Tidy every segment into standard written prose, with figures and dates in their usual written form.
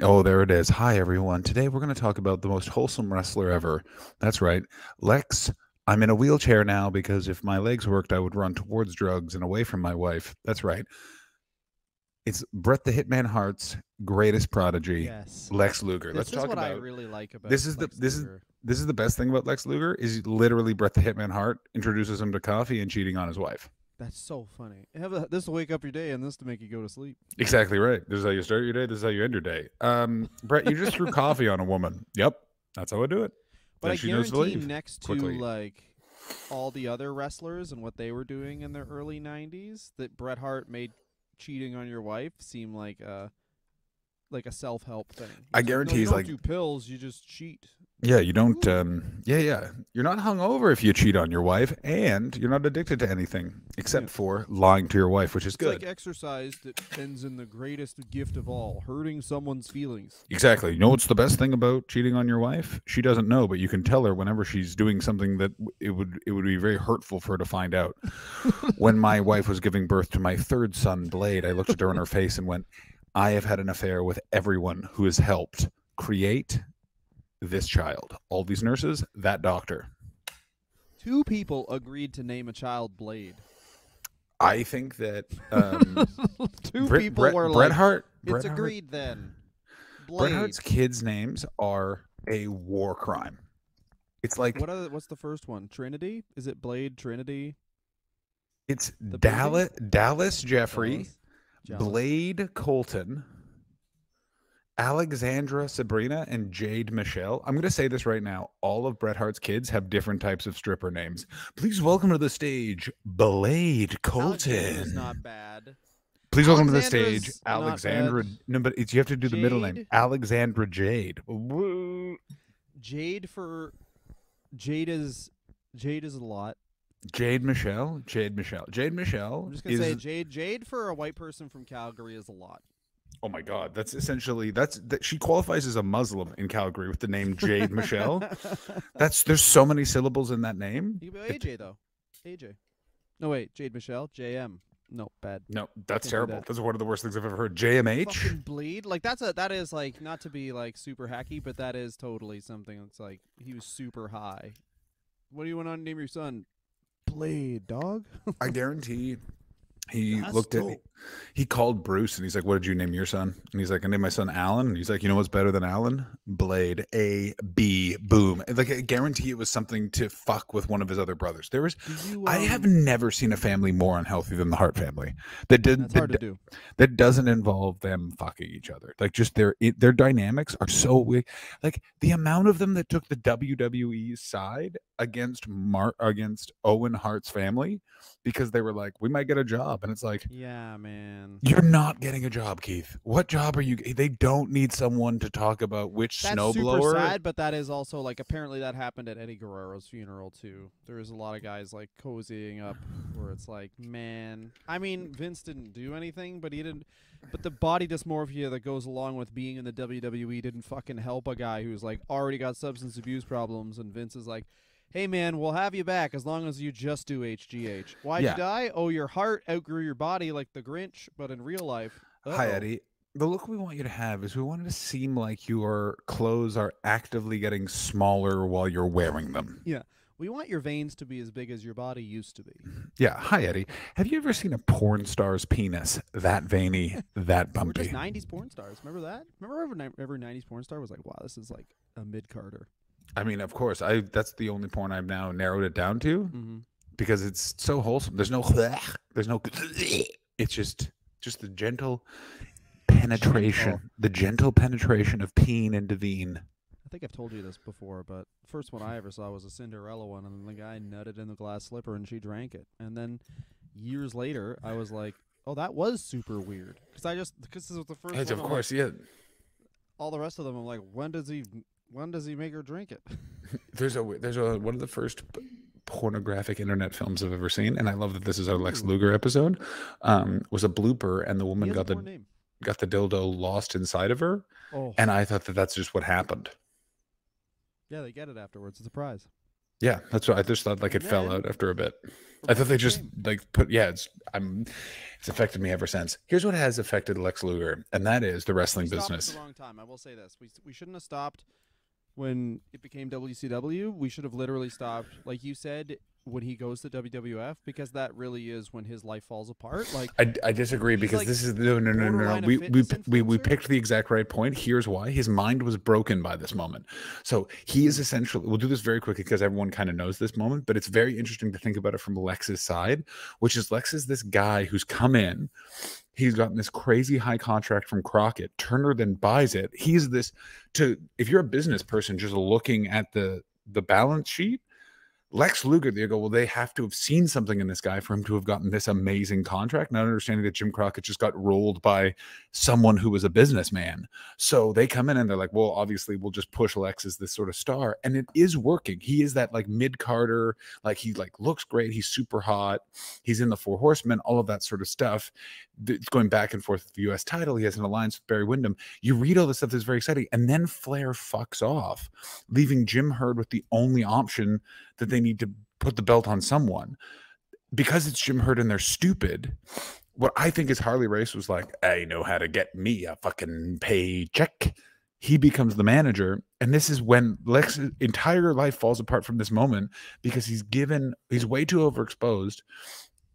Oh, there it is. Hi, everyone. Today we're going to talk about the most wholesome wrestler ever. That's right, Lex. I'm in a wheelchair now because if my legs worked, I would run towards drugs and away from my wife. That's right. It's Bret the Hitman Hart's greatest prodigy, Yes. Lex Luger. Let's This is talk what I about really like about this is the Lex this is Luger. this is the best thing about Lex Luger is literally Bret the Hitman Hart introduces him to coffee and cheating on his wife. That's so funny. This will wake up your day and this to make you go to sleep. Exactly right. This is how you start your day. This is how you end your day. Brett, you just threw coffee on a woman. Yep, that's how I do it. But Then I she knows to guarantee leave next to quickly. like all the other wrestlers and what they were doing in their early 90s that Bret Hart made cheating on your wife seem like a self-help thing. I He's like, no, guarantee you he's don't like, do pills, you just cheat. yeah, you don't. Ooh. Yeah. You're not hungover if you cheat on your wife, and you're not addicted to anything Yeah. except for lying to your wife, which is It's like good. exercise that ends in the greatest gift of all, hurting someone's feelings. Exactly. You know what's the best thing about cheating on your wife? She doesn't know, but you can tell her whenever she's doing something that it would be very hurtful for her to find out. When my wife was giving birth to my third son, Blade, I looked at her in her face and went, I have had an affair with everyone who has helped create this child. All these nurses, that doctor. Two people agreed to name a child Blade. I think that Two people were Bret like, Hart, it's agreed then. Bret Blade. Hart's kids' names are a war crime. It's like What's the first one? Trinity? Is it Blade Trinity? it's The Dallas Jeffrey, Jealous. Blade Colton, Alexandra Sabrina, and Jade Michelle. I'm going to say this right now. All of Bret Hart's kids have different types of stripper names. Please welcome to the stage, Blade Alexandra's Colton. not bad. Please welcome to the stage, Alexandra's not Alexandra. bad. No, but you have to do the middle name, Jade? Alexandra Jade. Woo. Jade is a lot. Jade Michelle. I'm just gonna is. say Jade for a white person from Calgary is a lot. Oh my God, that's essentially that. She qualifies as a Muslim in Calgary with the name Jade Michelle. There's so many syllables in that name. You can go AJ though. AJ. No wait, Jade Michelle. JM. No, bad. No, that's Can't do terrible. that. That's one of the worst things I've ever heard. JMH. Fucking bleed. Like that is like not to be like super hacky, but that is totally something that's like he was super high. What do you want to name your son? Blade, dog. I guarantee he That's looked at dope. he called Bruce and he's like, "What did you name your son?" And he's like, "I named my son Alan." And he's like, "You know what's better than Alan? Blade. A B boom." And like I guarantee it was something to fuck with one of his other brothers. There was Do you, I have never seen a family more unhealthy than the Hart family. That didn't That's hard to do. that doesn't involve them fucking each other. Like just their dynamics are so weird. Like the amount of them that took the WWE side against Owen Hart's family because they were like, we might get a job, and it's like, Yeah, man. you're not getting a job, Keith. What job are you? They don't need someone to talk about which That's snowblower. super sad, but that is also like apparently that happened at Eddie Guerrero's funeral too. There was a lot of guys like cozying up where it's like, man. I mean, Vince didn't do anything, but he didn't. But the body dysmorphia that goes along with being in the WWE didn't fucking help a guy who's like already got substance abuse problems, and Vince is like, hey man, we'll have you back as long as you just do HGH. Why'd Yeah. you die? Oh, your heart outgrew your body like the Grinch, but in real life. Hi, uh-oh. Eddie. The look we want you to have is we want it to seem like your clothes are actively getting smaller while you're wearing them. Yeah. We want your veins to be as big as your body used to be. Yeah. Hi, Eddie. Have you ever seen a porn star's penis that veiny, that We're just bumpy? 90s porn stars. Remember that? Remember every 90s porn star was like, wow, this is like a mid-Carter. I mean, of course. That's the only porn I've now narrowed it down to Mm-hmm. because it's so wholesome. There's no. It's just the gentle penetration, Gentle. the gentle penetration of peen into veen. I think I've told you this before, but the first one I ever saw was a Cinderella one, and the guy nutted in the glass slipper, and she drank it. And then years later, I was like, oh, that was super weird. Because this was the first one. Of I'm course, like, yeah. all the rest of them, I'm like, when does he make her drink it? There's one of the first pornographic internet films I've ever seen, and I love that this is our Lex Luger episode. Was a blooper, and the woman He has got a porn name. the dildo lost inside of her, Oh, and I thought that that's just what happened. yeah, they get it afterwards. It's a prize. Yeah, that's what I just thought. Like And it fell then out after a bit. I thought they promotion just came. like put. Yeah, it's affected me ever since. Here's what has affected Lex Luger, and that is the We wrestling stopped at the business. wrong time. I will say this: we shouldn't have stopped when it became WCW. We should have literally stopped, like you said, when he goes to WWF, because that really is when his life falls apart. Like I disagree he's because like this is no. borderline a fitness We influencer. picked the exact right point. Here's why: his mind was broken by this moment. So he is Mm. essentially. We'll do this very quickly because everyone kind of knows this moment, but it's very interesting to think about it from Lex's side, which is Lex is this guy who's come in. He's gotten this crazy high contract from Crockett. Turner then buys it. He's this to if you're a business person just looking at the balance sheet, Lex Luger, they go, well, they have to have seen something in this guy for him to have gotten this amazing contract. Not understanding that Jim Crockett just got rolled by someone who was a businessman. So they come in and they're like, well, obviously we'll just push Lex as this sort of star. And it is working. He is that like mid-Carter, like he like looks great. He's super hot. He's in the Four Horsemen, all of that sort of stuff. It's going back and forth with the US title. He has an alliance with Barry Windham. You read all this stuff that's very exciting. And then Flair fucks off, leaving Jim Herd with the only option that they need to put the belt on someone because it's Jim Herd and they're stupid. What I think is Harley Race was like, I know how to get me a fucking paycheck. He becomes the manager, and this is when Lex's entire life falls apart from this moment because he's way too overexposed.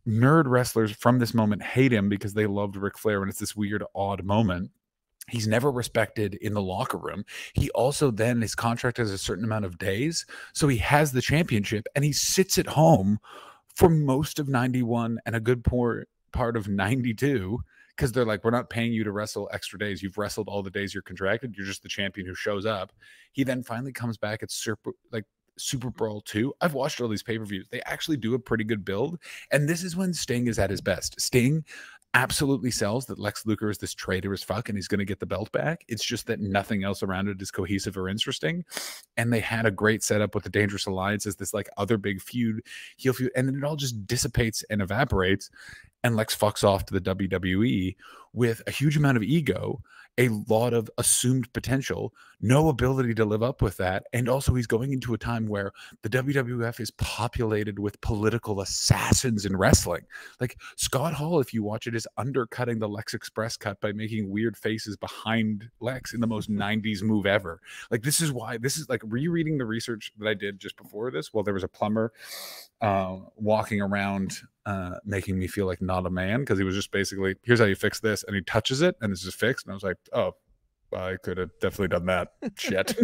Nerd wrestlers from this moment hate him because they loved Ric Flair, and it's this weird, odd moment. He's never respected in the locker room. He also then his contract has a certain amount of days, so he has the championship and he sits at home for most of 91 and a good part of 92 because they're like, we're not paying you to wrestle extra days. You've wrestled all the days you're contracted. You're just the champion who shows up. He then finally comes back at Super Brawl 2. I've watched all these pay-per-views. They actually do a pretty good build. And this is when Sting is at his best. Sting absolutely sells that Lex Luger is this traitor as fuck and he's going to get the belt back. It's just that nothing else around it is cohesive or interesting. And they had a great setup with the Dangerous Alliance as this like other big feud, heel feud, and then it all just dissipates and evaporates. And Lex fucks off to the WWE with a huge amount of ego, a lot of assumed potential, no ability to live up with that. And also, he's going into a time where the WWF is populated with political assassins in wrestling. Like Scott Hall, if you watch it, is undercutting the Lex Express cut by making weird faces behind Lex in the most 90s move ever. Like, this is like rereading the research that I did just before this. Well, there was a plumber walking around making me feel like not a man because he was just basically, here's how you fix this, and he touches it and it's just fixed, and I was like, oh, I could have definitely done that. Shit.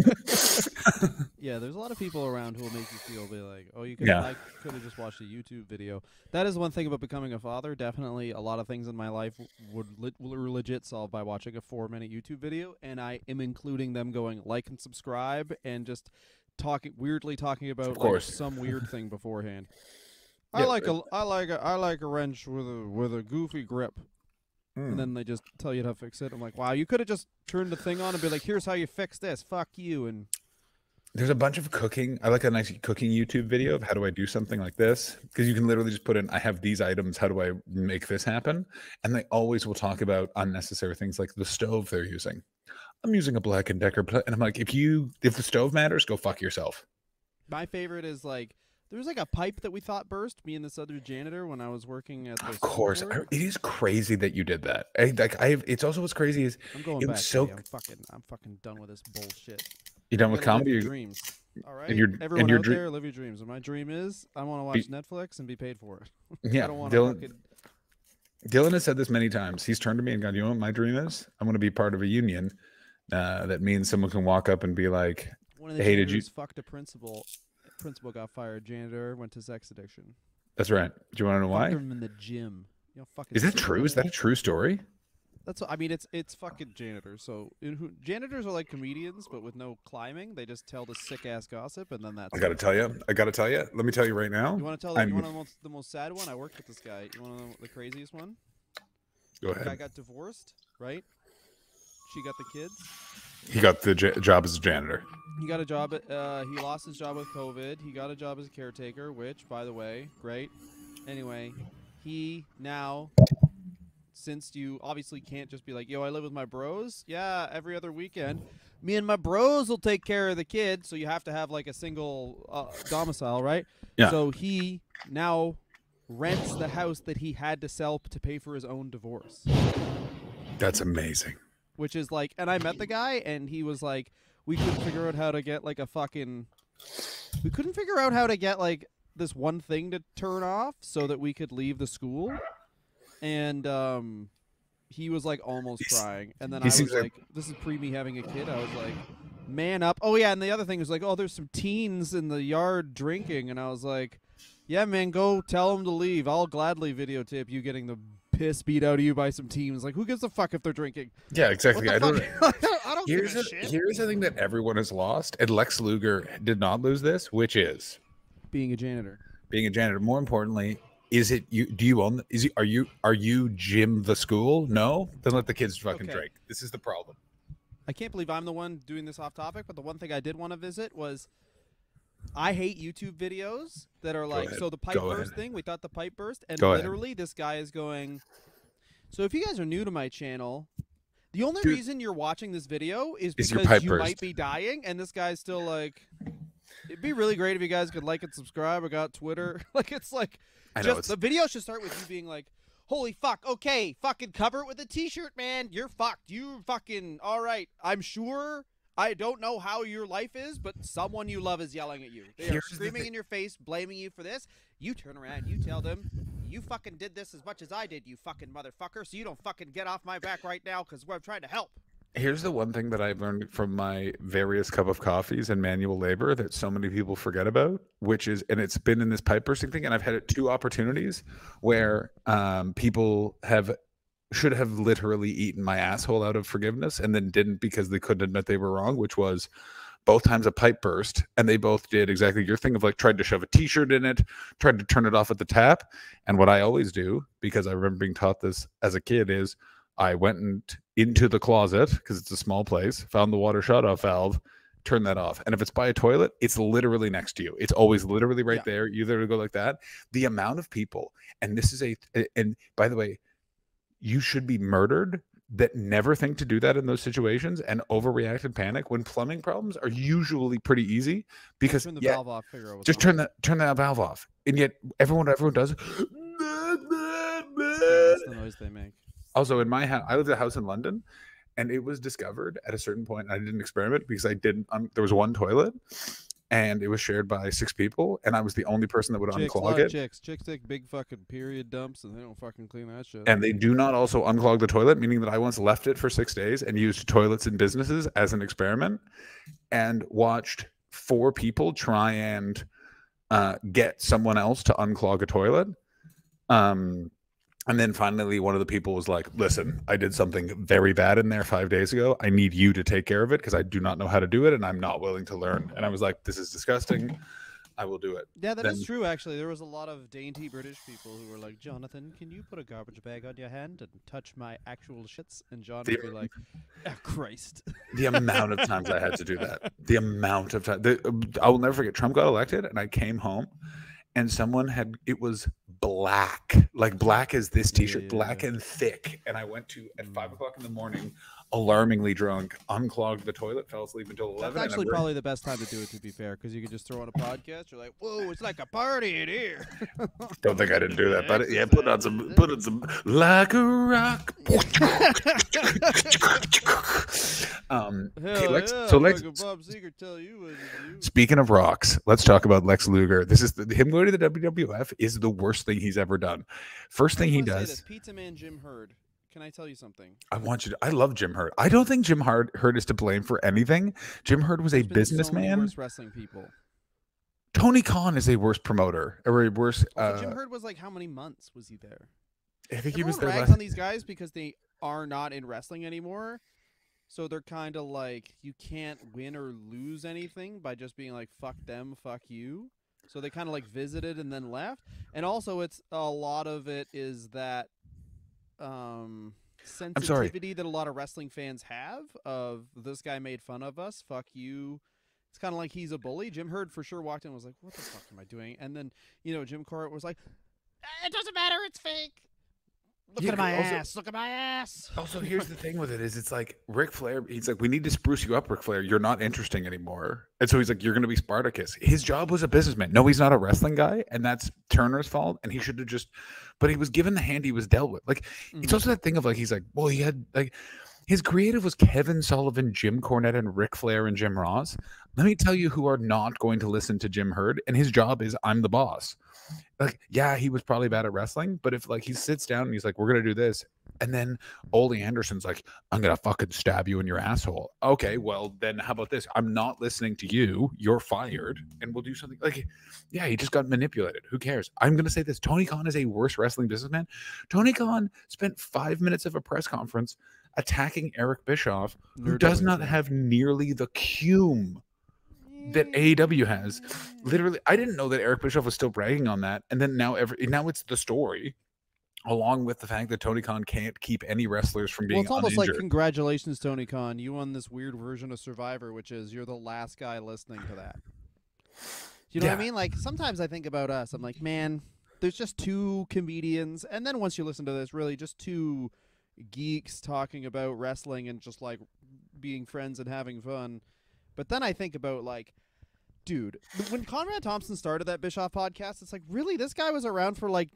Yeah, there's a lot of people around who will make you feel be like, oh, Yeah. I could have just watched a YouTube video. That is one thing about becoming a father. Definitely, a lot of things in my life were legit solved by watching a 4-minute YouTube video, and I am including them going like and subscribe and just weirdly talking about Of course. like some weird thing beforehand. Yeah, I like a wrench with a goofy grip. And then they just tell you how to fix it. I'm like, wow, you could have just turned the thing on and be like, here's how you fix this. Fuck you. And there's a bunch of cooking. I like a nice cooking YouTube video of how do I do something like this, because you can literally just put in, I have these items, how do I make this happen? And they always will talk about unnecessary things like the stove they're using. I'm using a Black & Decker, and I'm like, if the stove matters, go fuck yourself. my favorite is like, there was like a pipe that we thought burst, me and this other janitor, when I was working at the Of course, school board. it is crazy that you did that. It's also what's crazy is I'm going it back. was so. Buddy. I'm fucking done with this bullshit. You done You with gotta live comedy? your dreams. All right, And your everyone your out dream. there, live your dreams. And my dream is I want to watch Netflix and be paid for it. Yeah, I don't want to fucking. Dylan has said this many times. He's turned to me and gone, you know what my dream is? I want to be part of a union that means someone can walk up and be like, One of the hey, did you? janitors fucked a principal. Principal got fired. Janitor went to sex addiction. That's right. Do you want to know why? Fucked him in the gym. You know, fucking. Is that sick true? Is that a true story? That's. I mean, it's fucking janitors. So janitors are like comedians, but with no climbing. They just tell the sick ass gossip, and then that's. I gotta tell you. Let me tell you right now. You want to tell? You want the most sad one? I worked with this guy. You want to know the craziest one? Go The guy ahead. got divorced, right? She got the kids. He got the job as a janitor. He got a job at. He lost his job with COVID. He got a job as a caretaker, which, by the way, great. Anyway, he now, since you obviously can't just be like, yo, I live with my bros. Yeah, every other weekend. me and my bros will take care of the kid. So you have to have like a single domicile, right? Yeah. So he now rents the house that he had to sell to pay for his own divorce. That's amazing. Which is like, and I met the guy, and he was like, we couldn't figure out how to get like we couldn't figure out how to get like this one thing to turn off so that we could leave the school. And he was like almost crying. And then I was like, this is pre me having a kid. I was like, man up. Oh yeah, and the other thing was like, oh, there's some teens in the yard drinking, and I was like, yeah, man, go tell them to leave. I'll gladly videotape you getting the piss beat out of you by some teens. Like, who gives a fuck if they're drinking? Yeah, exactly. I don't. I don't give a shit. Here's the thing that everyone has lost, and Lex Luger did not lose this, which is being a janitor. Being a janitor. More importantly, is it you? Do you own? Are you Jim the school? No, then let the kids fucking drink. This is the problem. I can't believe I'm the one doing this off topic, but the one thing I did want to visit was, I hate YouTube videos that are like, so the pipe burst thing, we thought the pipe burst, and literally this guy is going, so if you guys are new to my channel, the only reason you're watching this video is because you might be dying, and this guy's still like, it'd be really great if you guys could like and subscribe. I got Twitter. Like, it's like, the video should start with you being like, holy fuck, okay, fucking cover it with a t-shirt, man. You're fucked. You fucking, all right. I'm sure, I don't know how your life is, but someone you love is yelling at you. They are screaming in your face, blaming you for this. You turn around, you tell them, you fucking did this as much as I did, you fucking motherfucker, so you don't fucking get off my back right now because we're trying to help. Here's the one thing that I've learned from my various cup of coffees and manual labor that so many people forget about, which is, and it's been in this pipe bursting thing, and I've had it 2 opportunities where people should have literally eaten my asshole out of forgiveness and then didn't because they couldn't admit they were wrong, which was both times a pipe burst, and they both did exactly your thing of like tried to shove a t-shirt in it, tried to turn it off at the tap. And what I always do, because I remember being taught this as a kid, is I went into the closet because it's a small place, found the water shut-off valve, turn that off. And if it's by a toilet, it's literally next to you. It's always literally right there. You either go like that. The amount of people, and this is and by the way, you should be murdered that never think to do that in those situations and overreact and panic when plumbing problems are usually pretty easy because turn the valve off, figure out what's just turn that valve off. And yet everyone does. That's the noise they make. Also, in my house, I lived in a house in London, and it was discovered at a certain point. I didn't experiment because I didn't. There was one toilet, and it was shared by 6 people, and I was the only person that would unclog it. Chicks take big fucking period dumps, and they don't fucking clean that shit. And they do not also unclog the toilet, meaning that I once left it for 6 days and used toilets in businesses as an experiment, and watched 4 people try and get someone else to unclog a toilet. And then finally, one of the people was like, listen, I did something very bad in there 5 days ago. I need you to take care of it because I do not know how to do it, and I'm not willing to learn. And I was like, this is disgusting. I will do it. Yeah, that is true, actually. There was a lot of dainty British people who were like, Jonathan, can you put a garbage bag on your hand and touch my actual shits? And John would be like, oh, Christ. The amount of times I had to do that. The amount of time. I will never forget. Trump got elected, and I came home. And someone it was black, like black as this t-shirt, black and thick. And I went to, at 5 o'clock in the morning, alarmingly drunk, unclogged the toilet, fell asleep until 11. That's actually probably the best time to do it, to be fair, because you could just throw on a podcast. You're like, whoa, it's like a party in here. Don't think I didn't do that, but yeah, put on some like a rock. Bob Seger tell you what to do. Speaking of rocks, let's talk about Lex Luger. This is him going to the WWF is the worst thing he's ever done. First thing he does. Pizza Man Jim Herd. Can I tell you something? I love Jim Herd. I don't think Jim Herd is to blame for anything. Jim Herd was a businessman. Worse wrestling people. Tony Khan is a worse promoter or a worse. Jim Herd was like, how many months was he there? I think he was there. Rags on these guys because they are not in wrestling anymore. So they're kind of like, you can't win or lose anything by just being like, fuck them, fuck you. So they kind of like visited and then left. And also, it's a lot of it is that sensitivity that a lot of wrestling fans have of this guy made fun of us, fuck you. It's kind of like he's a bully. Jim Herd for sure walked in and was like, what the fuck am I doing? And then, Jim Cornette was like, it doesn't matter, it's fake. Look at my ass. Look at my ass. Also, here's the thing with it is it's like Ric Flair, he's like, we need to spruce you up, Ric Flair. You're not interesting anymore. And so he's like, you're going to be Spartacus. His job was a businessman. No, he's not a wrestling guy. And that's Turner's fault. And he should have just, but he was given the hand he was dealt with. Like, it's also that thing of like, he's like, well, he had like, his creative was Kevin Sullivan, Jim Cornette, and Ric Flair and Jim Ross. Let me tell you who are not going to listen to Jim Herd. And his job is, I'm the boss. Like, yeah, he was probably bad at wrestling, but if like he sits down and he's like, we're gonna do this, and then Ole Anderson's like, I'm gonna fucking stab you in your asshole. Okay, well then how about this? I'm not listening to you. You're fired, and we'll do something like, yeah, he just got manipulated. Who cares? I'm gonna say this: Tony Khan is a worse wrestling businessman. Tony Khan spent 5 minutes of a press conference attacking Eric Bischoff, who does not have nearly the cume that AEW has. Literally, I didn't know that Eric Bischoff was still bragging on that, and then now it's the story, along with the fact that Tony Khan can't keep any wrestlers from being it's almost uninjured. like, congratulations, Tony Khan, you won this weird version of Survivor, which is you're the last guy listening to that. You know what I mean? Like, sometimes I think about us, I'm like, man, there's just two comedians, and then once you listen to this, really just two geeks talking about wrestling and just like being friends and having fun. But then I think about, like, dude, when Conrad Thompson started that Bischoff podcast, it's like, really, this guy was around for like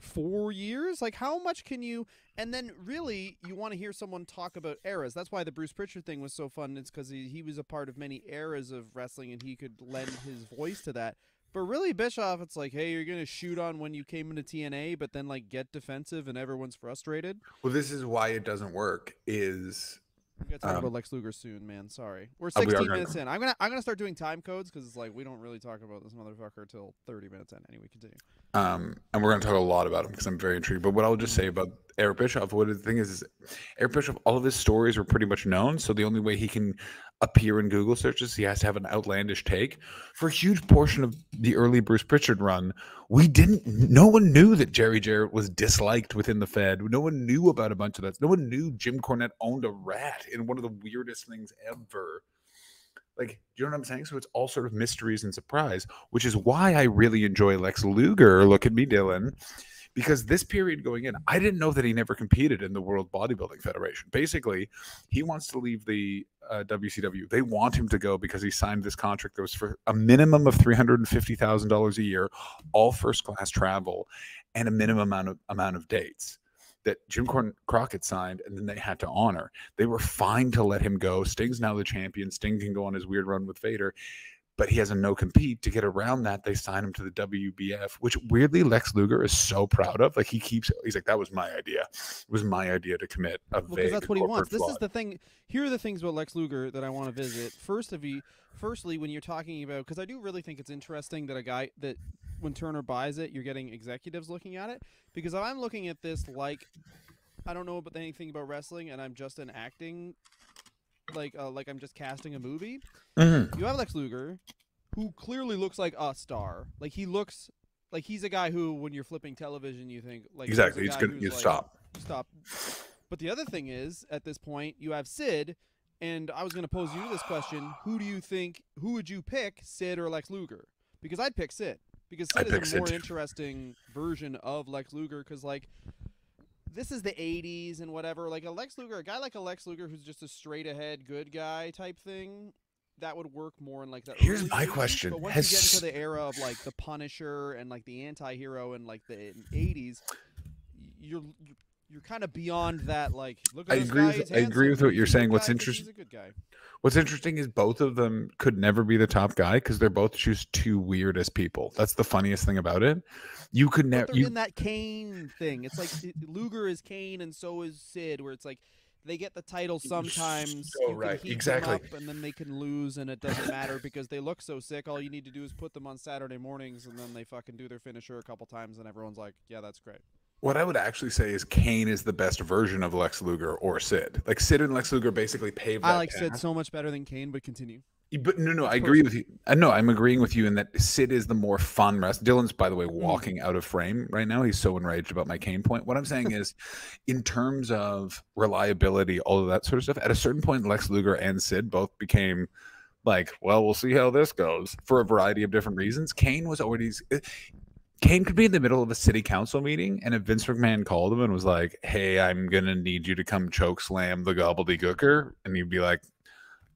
4 years? Like, how much can you? And then really, you want to hear someone talk about eras. That's why the Bruce Pritchard thing was so fun. It's because he was a part of many eras of wrestling, and he could lend his voice to that. But really, Bischoff, it's like, hey, you're going to shoot on when you came into TNA, but then like get defensive and everyone's frustrated. Well, this is why it doesn't work is... We got to talk about Lex Luger soon, man. Sorry. We're 16 minutes in. I'm gonna start doing time codes because it's like we don't really talk about this motherfucker till 30 minutes in. Anyway, continue. And we're going to talk a lot about him because I'm very intrigued. But what I'll just say about Eric Bischoff, what the thing is Eric Bischoff, all of his stories were pretty much known. So the only way he can appear in Google searches, he has to have an outlandish take. For a huge portion of the early Bruce Pritchard run, no one knew that Jerry Jarrett was disliked within the Fed. No one knew about a bunch of that. No one knew Jim Cornette owned a rat in one of the weirdest things ever. Like, do you know what I'm saying? So it's all sort of mysteries and surprise, which is why I really enjoy Lex Luger. Look at me, Dylan. Because this period going in, I didn't know that he never competed in the World Bodybuilding Federation. Basically, he wants to leave the WCW. They want him to go because he signed this contract that was for a minimum of $350,000 a year, all first-class travel, and a minimum amount of dates that Jim Crockett signed, and then they had to honor. They were fine to let him go. Sting's now the champion. Sting can go on his weird run with Vader, but he has a no-compete. To get around that, they sign him to the WBF, which weirdly Lex Luger is so proud of. Like, he's like, that was my idea. It was my idea to commit a vague because that's what he wants. fraud. This is the thing. Here are the things about Lex Luger that I want to visit. Firstly, when you're talking about, because I do really think it's interesting that when Turner buys it, you're getting executives looking at it. Because if I'm looking at this like I don't know about anything about wrestling and I'm just an acting, like I'm just casting a movie. You have Lex Luger, who clearly looks like a star. Like, he looks like he's a guy who, when you're flipping television, you think like exactly he's good. You like, stop. But the other thing is, at this point, you have Sid, and I was going to pose you this question: who would you pick, Sid or Lex Luger? Because I'd pick Sid. Because Sid is a more interesting version of Lex Luger. Because like, this is the '80s and whatever. Like a guy like a Lex Luger who's just a straight ahead good guy type thing. That would work more in like the. Here's my 80s, question: but once you get into the era of like the Punisher and like the anti-hero and like the '80s, you're kind of beyond that. Like, look at I agree with what you're saying. What's interesting? He's a good guy. What's interesting is both of them could never be the top guy because they're both just too weird as people. That's the funniest thing about it. You could never. They're in that Kane thing. It's like Luger is Kane and so is Sid, where it's like they get the title sometimes. So right, exactly. And then they can lose, and it doesn't matter because they look so sick. All you need to do is put them on Saturday mornings, and then they fucking do their finisher a couple times, and everyone's like, "Yeah, that's great." What I would actually say is Kane is the best version of Lex Luger or Sid. Like, Sid and Lex Luger basically paved that I like path. Sid so much better than Kane, but continue. But no, I agree with you. No, I'm agreeing with you in that Sid is the more fun wrestler. Dylan's, by the way, walking out of frame right now. He's so enraged about my Kane point. What I'm saying is, in terms of reliability, all of that sort of stuff, at a certain point, Lex Luger and Sid both became like, well, we'll see how this goes for a variety of different reasons. Kane was already... Kane could be in the middle of a city council meeting, and if Vince McMahon called him and was like, "Hey, I'm gonna need you to come choke slam the gobbledygooker," and he'd be like,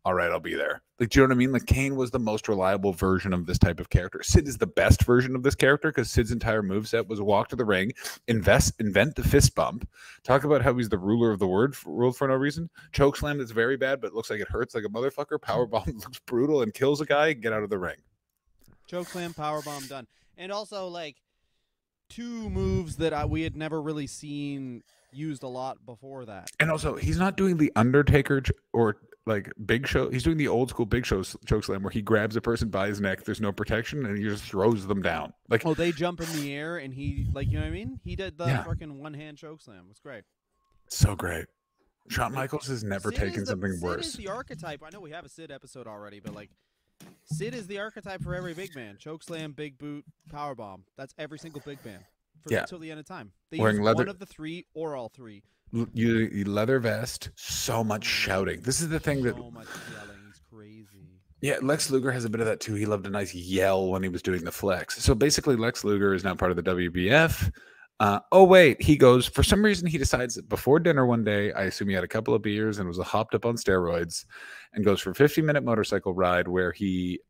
"All right, I'll be there." Like, do you know what I mean? Like, Kane was the most reliable version of this type of character. Sid is the best version of this character because Sid's entire moveset was walk to the ring, invent the fist bump, talk about how he's the ruler of the world for no reason, choke slam that's very bad but looks like it hurts like a motherfucker, powerbomb looks brutal and kills a guy, get out of the ring. Choke slam, powerbomb, done. And also, like, two moves that we had never really seen used a lot before that. And also, he's not doing the Undertaker or like Big Show. He's doing the old school Big Show choke slam where he grabs a person by his neck. There's no protection, and he just throws them down. Like, oh, they jump in the air, and he, like, you know what I mean? He did the fucking one-hand choke slam. It was great. So great. Shawn Michaels has never taken something worse. Sid is the archetype. I know we have a Sid episode already, but like, Sid is the archetype for every big man. Choke slam, big boot, power bomb. That's every single big man until the end of time. They use one of the three or all three. You leather vest, so much shouting. This is the thing that so much yelling. He's crazy. Yeah, Lex Luger has a bit of that too. He loved a nice yell when he was doing the flex. So basically, Lex Luger is now part of the WWF. Oh wait, he goes for some reason. He decides that before dinner one day, I assume he had a couple of beers and was hopped up on steroids, and goes for a 50-minute motorcycle ride where he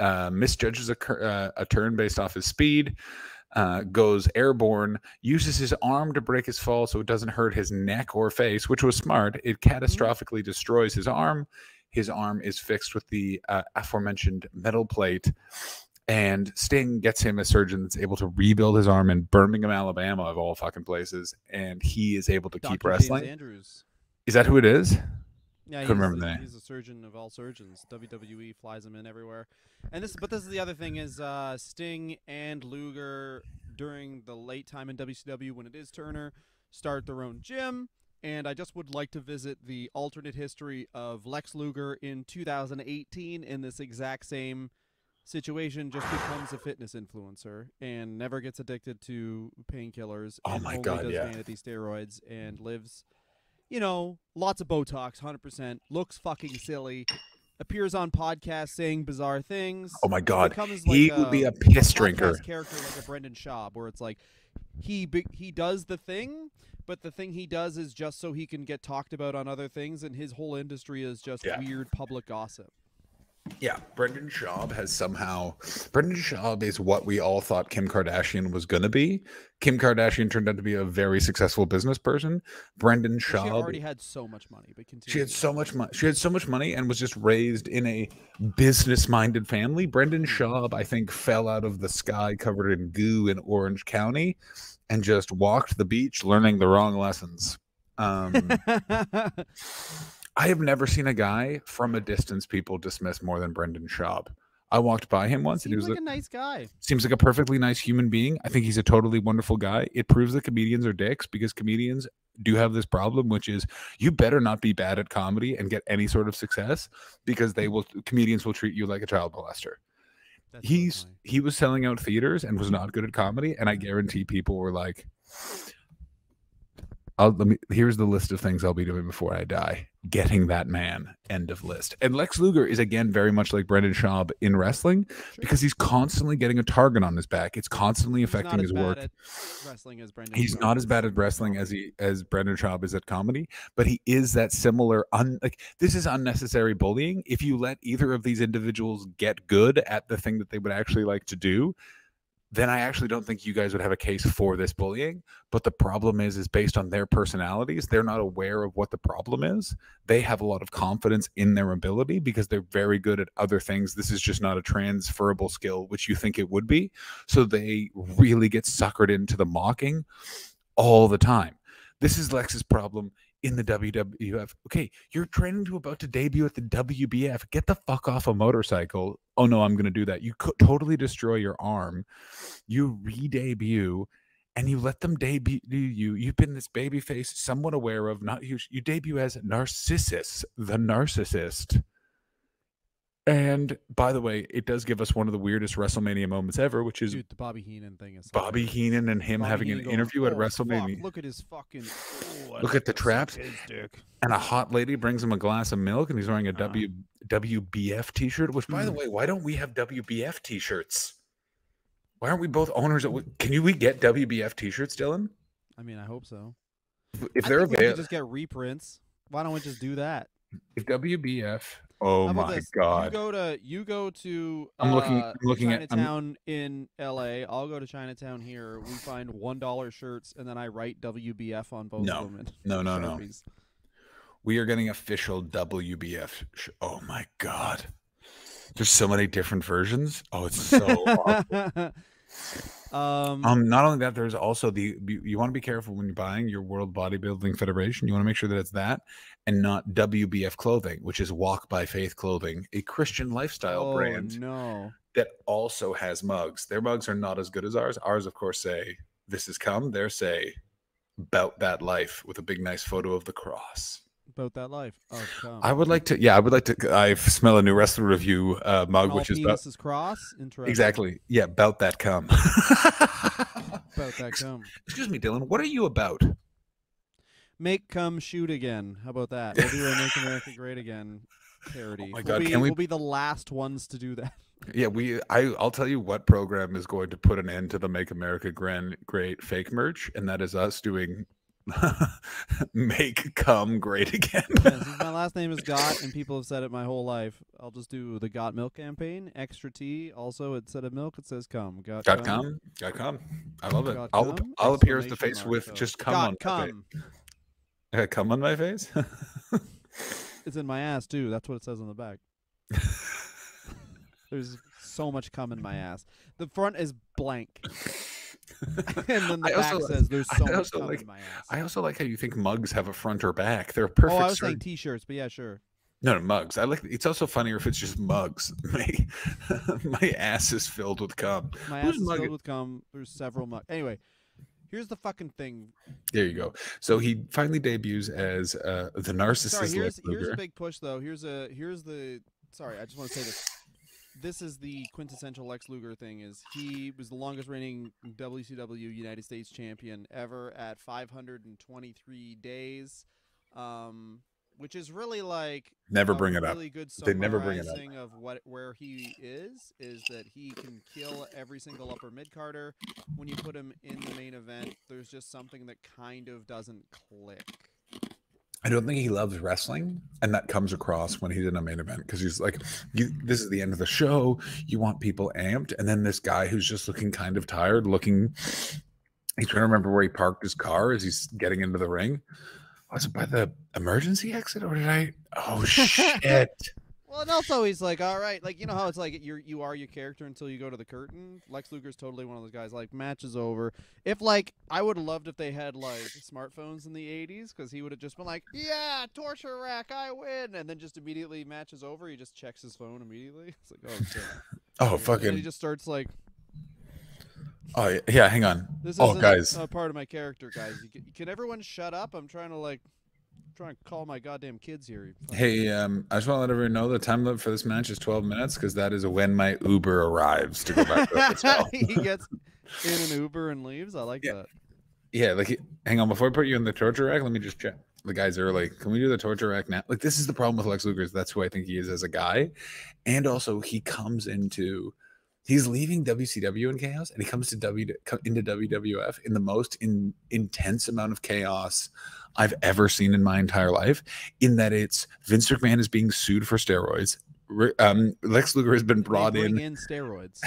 misjudges a turn based off his speed, goes airborne, uses his arm to break his fall so it doesn't hurt his neck or face, which was smart. It catastrophically destroys his arm. His arm is fixed with the aforementioned metal plate. And Sting gets him a surgeon that's able to rebuild his arm in Birmingham, Alabama, of all fucking places, and he is able to keep wrestling. James Andrews. Is that who it is? Yeah, couldn't remember the name. He's a surgeon of all surgeons. WWE flies him in everywhere. And this is the other thing is Sting and Luger during the late time in WCW when it is Turner start their own gym. And I just would like to visit the alternate history of Lex Luger in 2018 in this exact same situation, just becomes a fitness influencer and never gets addicted to painkillers. Oh my God, does anti-steroids and lives, lots of Botox, 100%, looks fucking silly, appears on podcasts saying bizarre things. Oh my God, he would be a piss drinker. Character like a Brendan Schaub, where it's like he does the thing, but the thing he does is just so he can get talked about on other things, and his whole industry is just weird public gossip. Yeah, Brendan Schaub is what we all thought Kim Kardashian was going to be. Kim Kardashian turned out to be a very successful business person. Brendan Schaub, she already had so much money, but she had so much money. She had so much money and was just raised in a business-minded family. Brendan Schaub, I think, fell out of the sky covered in goo in Orange County and just walked the beach learning the wrong lessons. I have never seen a guy from a distance people dismiss more than Brendan Schaub. I walked by him once, and he was like a nice guy. Seems like a perfectly nice human being. I think he's a totally wonderful guy. It proves that comedians are dicks because comedians do have this problem, which is you better not be bad at comedy and get any sort of success because comedians will treat you like a child molester. He was selling out theaters and was not good at comedy, and I guarantee people were like, here's the list of things I'll be doing before I die. Getting that man. End of list. And Lex Luger is, again, very much like Brendan Schaub in wrestling because he's constantly getting a target on his back. It's constantly affecting his work. He's not as bad at wrestling as Brendan Schaub is at comedy, but he is that similar. This is unnecessary bullying. If you let either of these individuals get good at the thing that they would actually like to do, then I actually don't think you guys would have a case for this bullying. But the problem is based on their personalities. They're not aware of what the problem is. They have a lot of confidence in their ability because they're very good at other things. This is just not a transferable skill, which you think it would be. So they really get suckered into the mocking all the time. This is Lex's problem in the WWF. Okay, you're training to about to debut at the WBF. Get the fuck off a motorcycle. Oh no, I'm going to do that. You could totally destroy your arm. You re-debut and you let them debut you. You've been this baby face, somewhat aware of, not you. You debut as Narcissus, the narcissist. And by the way, it does give us one of the weirdest WrestleMania moments ever, which is the Bobby Heenan thing. Is Bobby Heenan and him having an interview at WrestleMania. Fuck, look at his fucking. Look at the traps. And a hot lady brings him a glass of milk, and he's wearing a WBF t-shirt. Which, by the way, why don't we have WBF t-shirts? Why aren't we both owners of? Can we get WBF T-shirts, Dylan? I mean, I hope so. If I they're think we could available, just get reprints. Why don't we just do that? if WBF, oh How about my this? God, You go to I'm looking at. Chinatown in LA. I'll go to Chinatown here. We find $1 shirts, and then I write WBF on both of them. No. Sharpies. We are getting official WBF. Oh my God, there's so many different versions. Oh, it's so awesome. Not only that, there's also you want to be careful when you're buying your World Bodybuilding Federation. You want to make sure that it's that and not WBF clothing, which is Walk by Faith clothing, a Christian lifestyle brand that also has mugs. Their mugs are not as good as ours. Ours, of course, say "This is come." Theirs say "Bout that life" with a big nice photo of the cross. About that life. Oh, come. I would like to. I smell a new wrestler review mug, which is about cross. Interesting. Exactly. Yeah, about that come. About that come. Excuse me, Dylan. What are you about? Make come shoot again. How about that? We'll do a Make America Great Again parody. Oh my God, we'll be the last ones to do that. Yeah, I'll tell you what program is going to put an end to the Make America Great fake merch, and that is us doing Make Come Great Again. Yeah, since my last name is Gott, and people have said it my whole life, I'll just do the Got Milk campaign. Extra T. Also, instead of milk, it says come. Got come. I love it. I'll appear as the face with just come on my face. Come on my face? It's in my ass, too. That's what it says on the back. There's so much cum in my ass. The front is blank. And then the back says there's so much cum in my ass. I also like how you think mugs have a front or back. They're perfect. Oh, I was saying T-shirts, but yeah, sure. No, mugs. It's also funnier if it's just mugs. My ass is filled with cum. My ass is filled with cum. There's several mugs. Anyway, here's the fucking thing. There you go. So he finally debuts as the narcissist. Sorry, here's a big push though. Sorry, I just want to say this. This is the quintessential Lex Luger thing. Is he was the longest reigning WCW United States champion ever at 523 days, which is really like never bring it up. Really good they never bring it up. Of where he is that he can kill every single upper mid carder. When you put him in the main event, there's just something that kind of doesn't click. I don't think he loves wrestling, and that comes across when he's in a main event because he's like, this is the end of the show. You want people amped, and then this guy who's just looking kind of tired, he's trying to remember where he parked his car as he's getting into the ring. Was it by the emergency exit, or did I? Oh, shit. Well, and also he's like, all right, like, you know how it's like you are your character until you go to the curtain? Lex Luger's totally one of those guys, like, match is over. If, like, I would have loved if they had, like, smartphones in the 80s, because he would have just been like, yeah, torture rack, I win, and then just immediately match is over. He just checks his phone immediately. It's like, oh, shit. Oh, fucking. And he just starts, like... Oh, yeah, hang on. This isn't guys. A part of my character, guys. Can everyone shut up? I'm trying to call my goddamn kids here. Hey, I just want to let everyone know the time limit for this match is 12 minutes because that is when my Uber arrives to go back to the hotel. He gets in an Uber and leaves. I like that. Yeah, hang on. Before I put you in the torture rack, let me just check. The guys are like, can we do the torture rack now? Like, this is the problem with Lex Luger. That's who I think he is as a guy. And also, he's leaving WCW in chaos, and he comes into WWF in the most intense amount of chaos I've ever seen in my entire life, in that it's Vince McMahon is being sued for steroids. Lex Luger has been brought in steroids.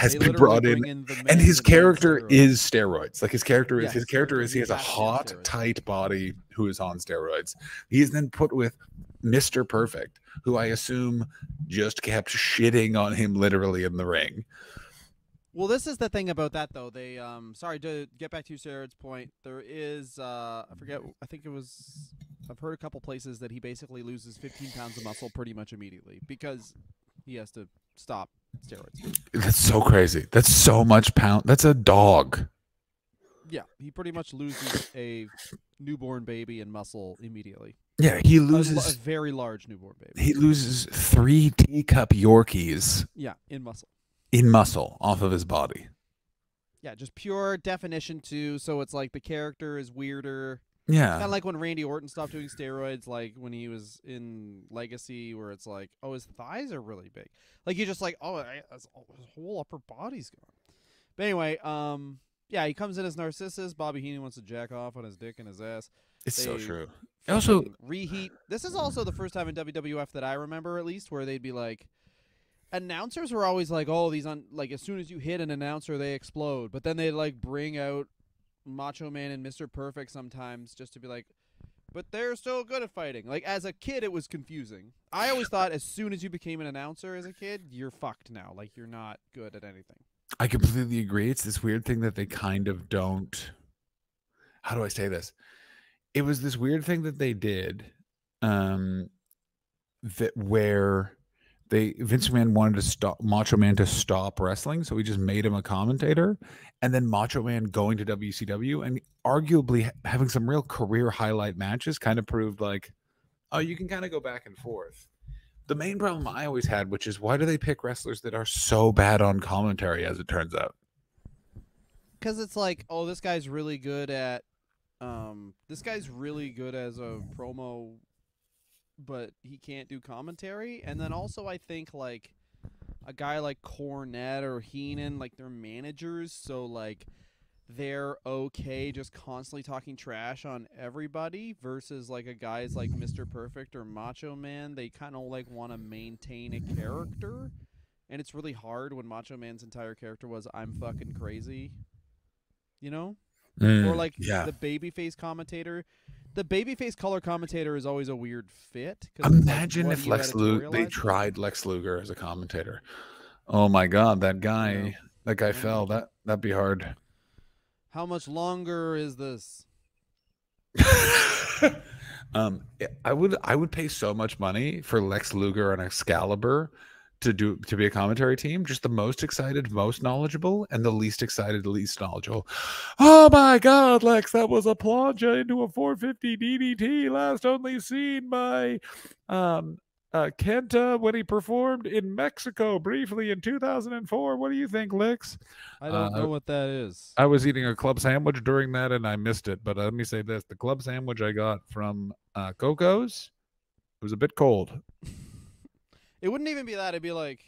And his character is steroids. Like his character is he has a hot, tight body who is on steroids. He is then put with Mr. Perfect, who I assume just kept shitting on him literally in the ring. Well, this is the thing about that, though. They, sorry to get back to steroids point. There is, I forget. I think it was. I've heard a couple places that he basically loses 15 pounds of muscle pretty much immediately because he has to stop steroids. That's so crazy. That's so much pound. That's a dog. Yeah, he pretty much loses a newborn baby in muscle immediately. Yeah, he loses a very large newborn baby. He loses 3 teacup Yorkies. Yeah, in muscle. In muscle off of his body. Yeah, just pure definition too. So it's like the character is weirder. Yeah. Kind of like when Randy Orton stopped doing steroids, like when he was in Legacy, where it's like, oh, his thighs are really big. Like you're just like, oh, his whole upper body's gone. But anyway, yeah, he comes in as Narcissus. Bobby Heenan wants to jack off on his dick and his ass. It's so They true. Also, fucking reheat. This is also the first time in WWF that I remember, at least, where they'd be like, announcers were always like, oh, like as soon as you hit an announcer, they explode. But then they'd like bring out Macho Man and Mr. Perfect sometimes just to be like, but they're so good at fighting. Like, as a kid, it was confusing. I always thought as soon as you became an announcer as a kid, you're fucked now. Like, you're not good at anything. I completely agree. It's this weird thing that they kind of don't. How do I say this? It was this weird thing that they did, that where Vince McMahon wanted to stop Macho Man to stop wrestling, so he just made him a commentator, and then Macho Man going to WCW and arguably having some real career highlight matches kind of proved like, oh, you can kind of go back and forth. The main problem I always had, which is why do they pick wrestlers that are so bad on commentary, as it turns out? Because it's like, oh, this guy's really good at, this guy's really good as a promo, but he can't do commentary. And then also I think like a guy like Cornette or Heenan, like they're managers, so like they're okay just constantly talking trash on everybody versus like a guy's like Mr. Perfect or Macho Man. They kind of like want to maintain a character, and it's really hard when Macho Man's entire character was I'm fucking crazy, you know? Or like the babyface commentator. The babyface color commentator is always a weird fit. Imagine like, if they tried Lex Luger as a commentator. Oh my God, that guy fell. That'd be hard. How much longer is this? I would pay so much money for Lex Luger and Excalibur to be a commentary team. Just the most excited, most knowledgeable, and the least excited, least knowledgeable. Oh my God, Lex, that was a plancha into a 450 DDT, last only seen by Kenta when he performed in Mexico briefly in 2004. What do you think, Lex? I don't know what that is. I was eating a club sandwich during that and I missed it. But let me say this. The club sandwich I got from Coco's was a bit cold. It wouldn't even be that. It'd be like,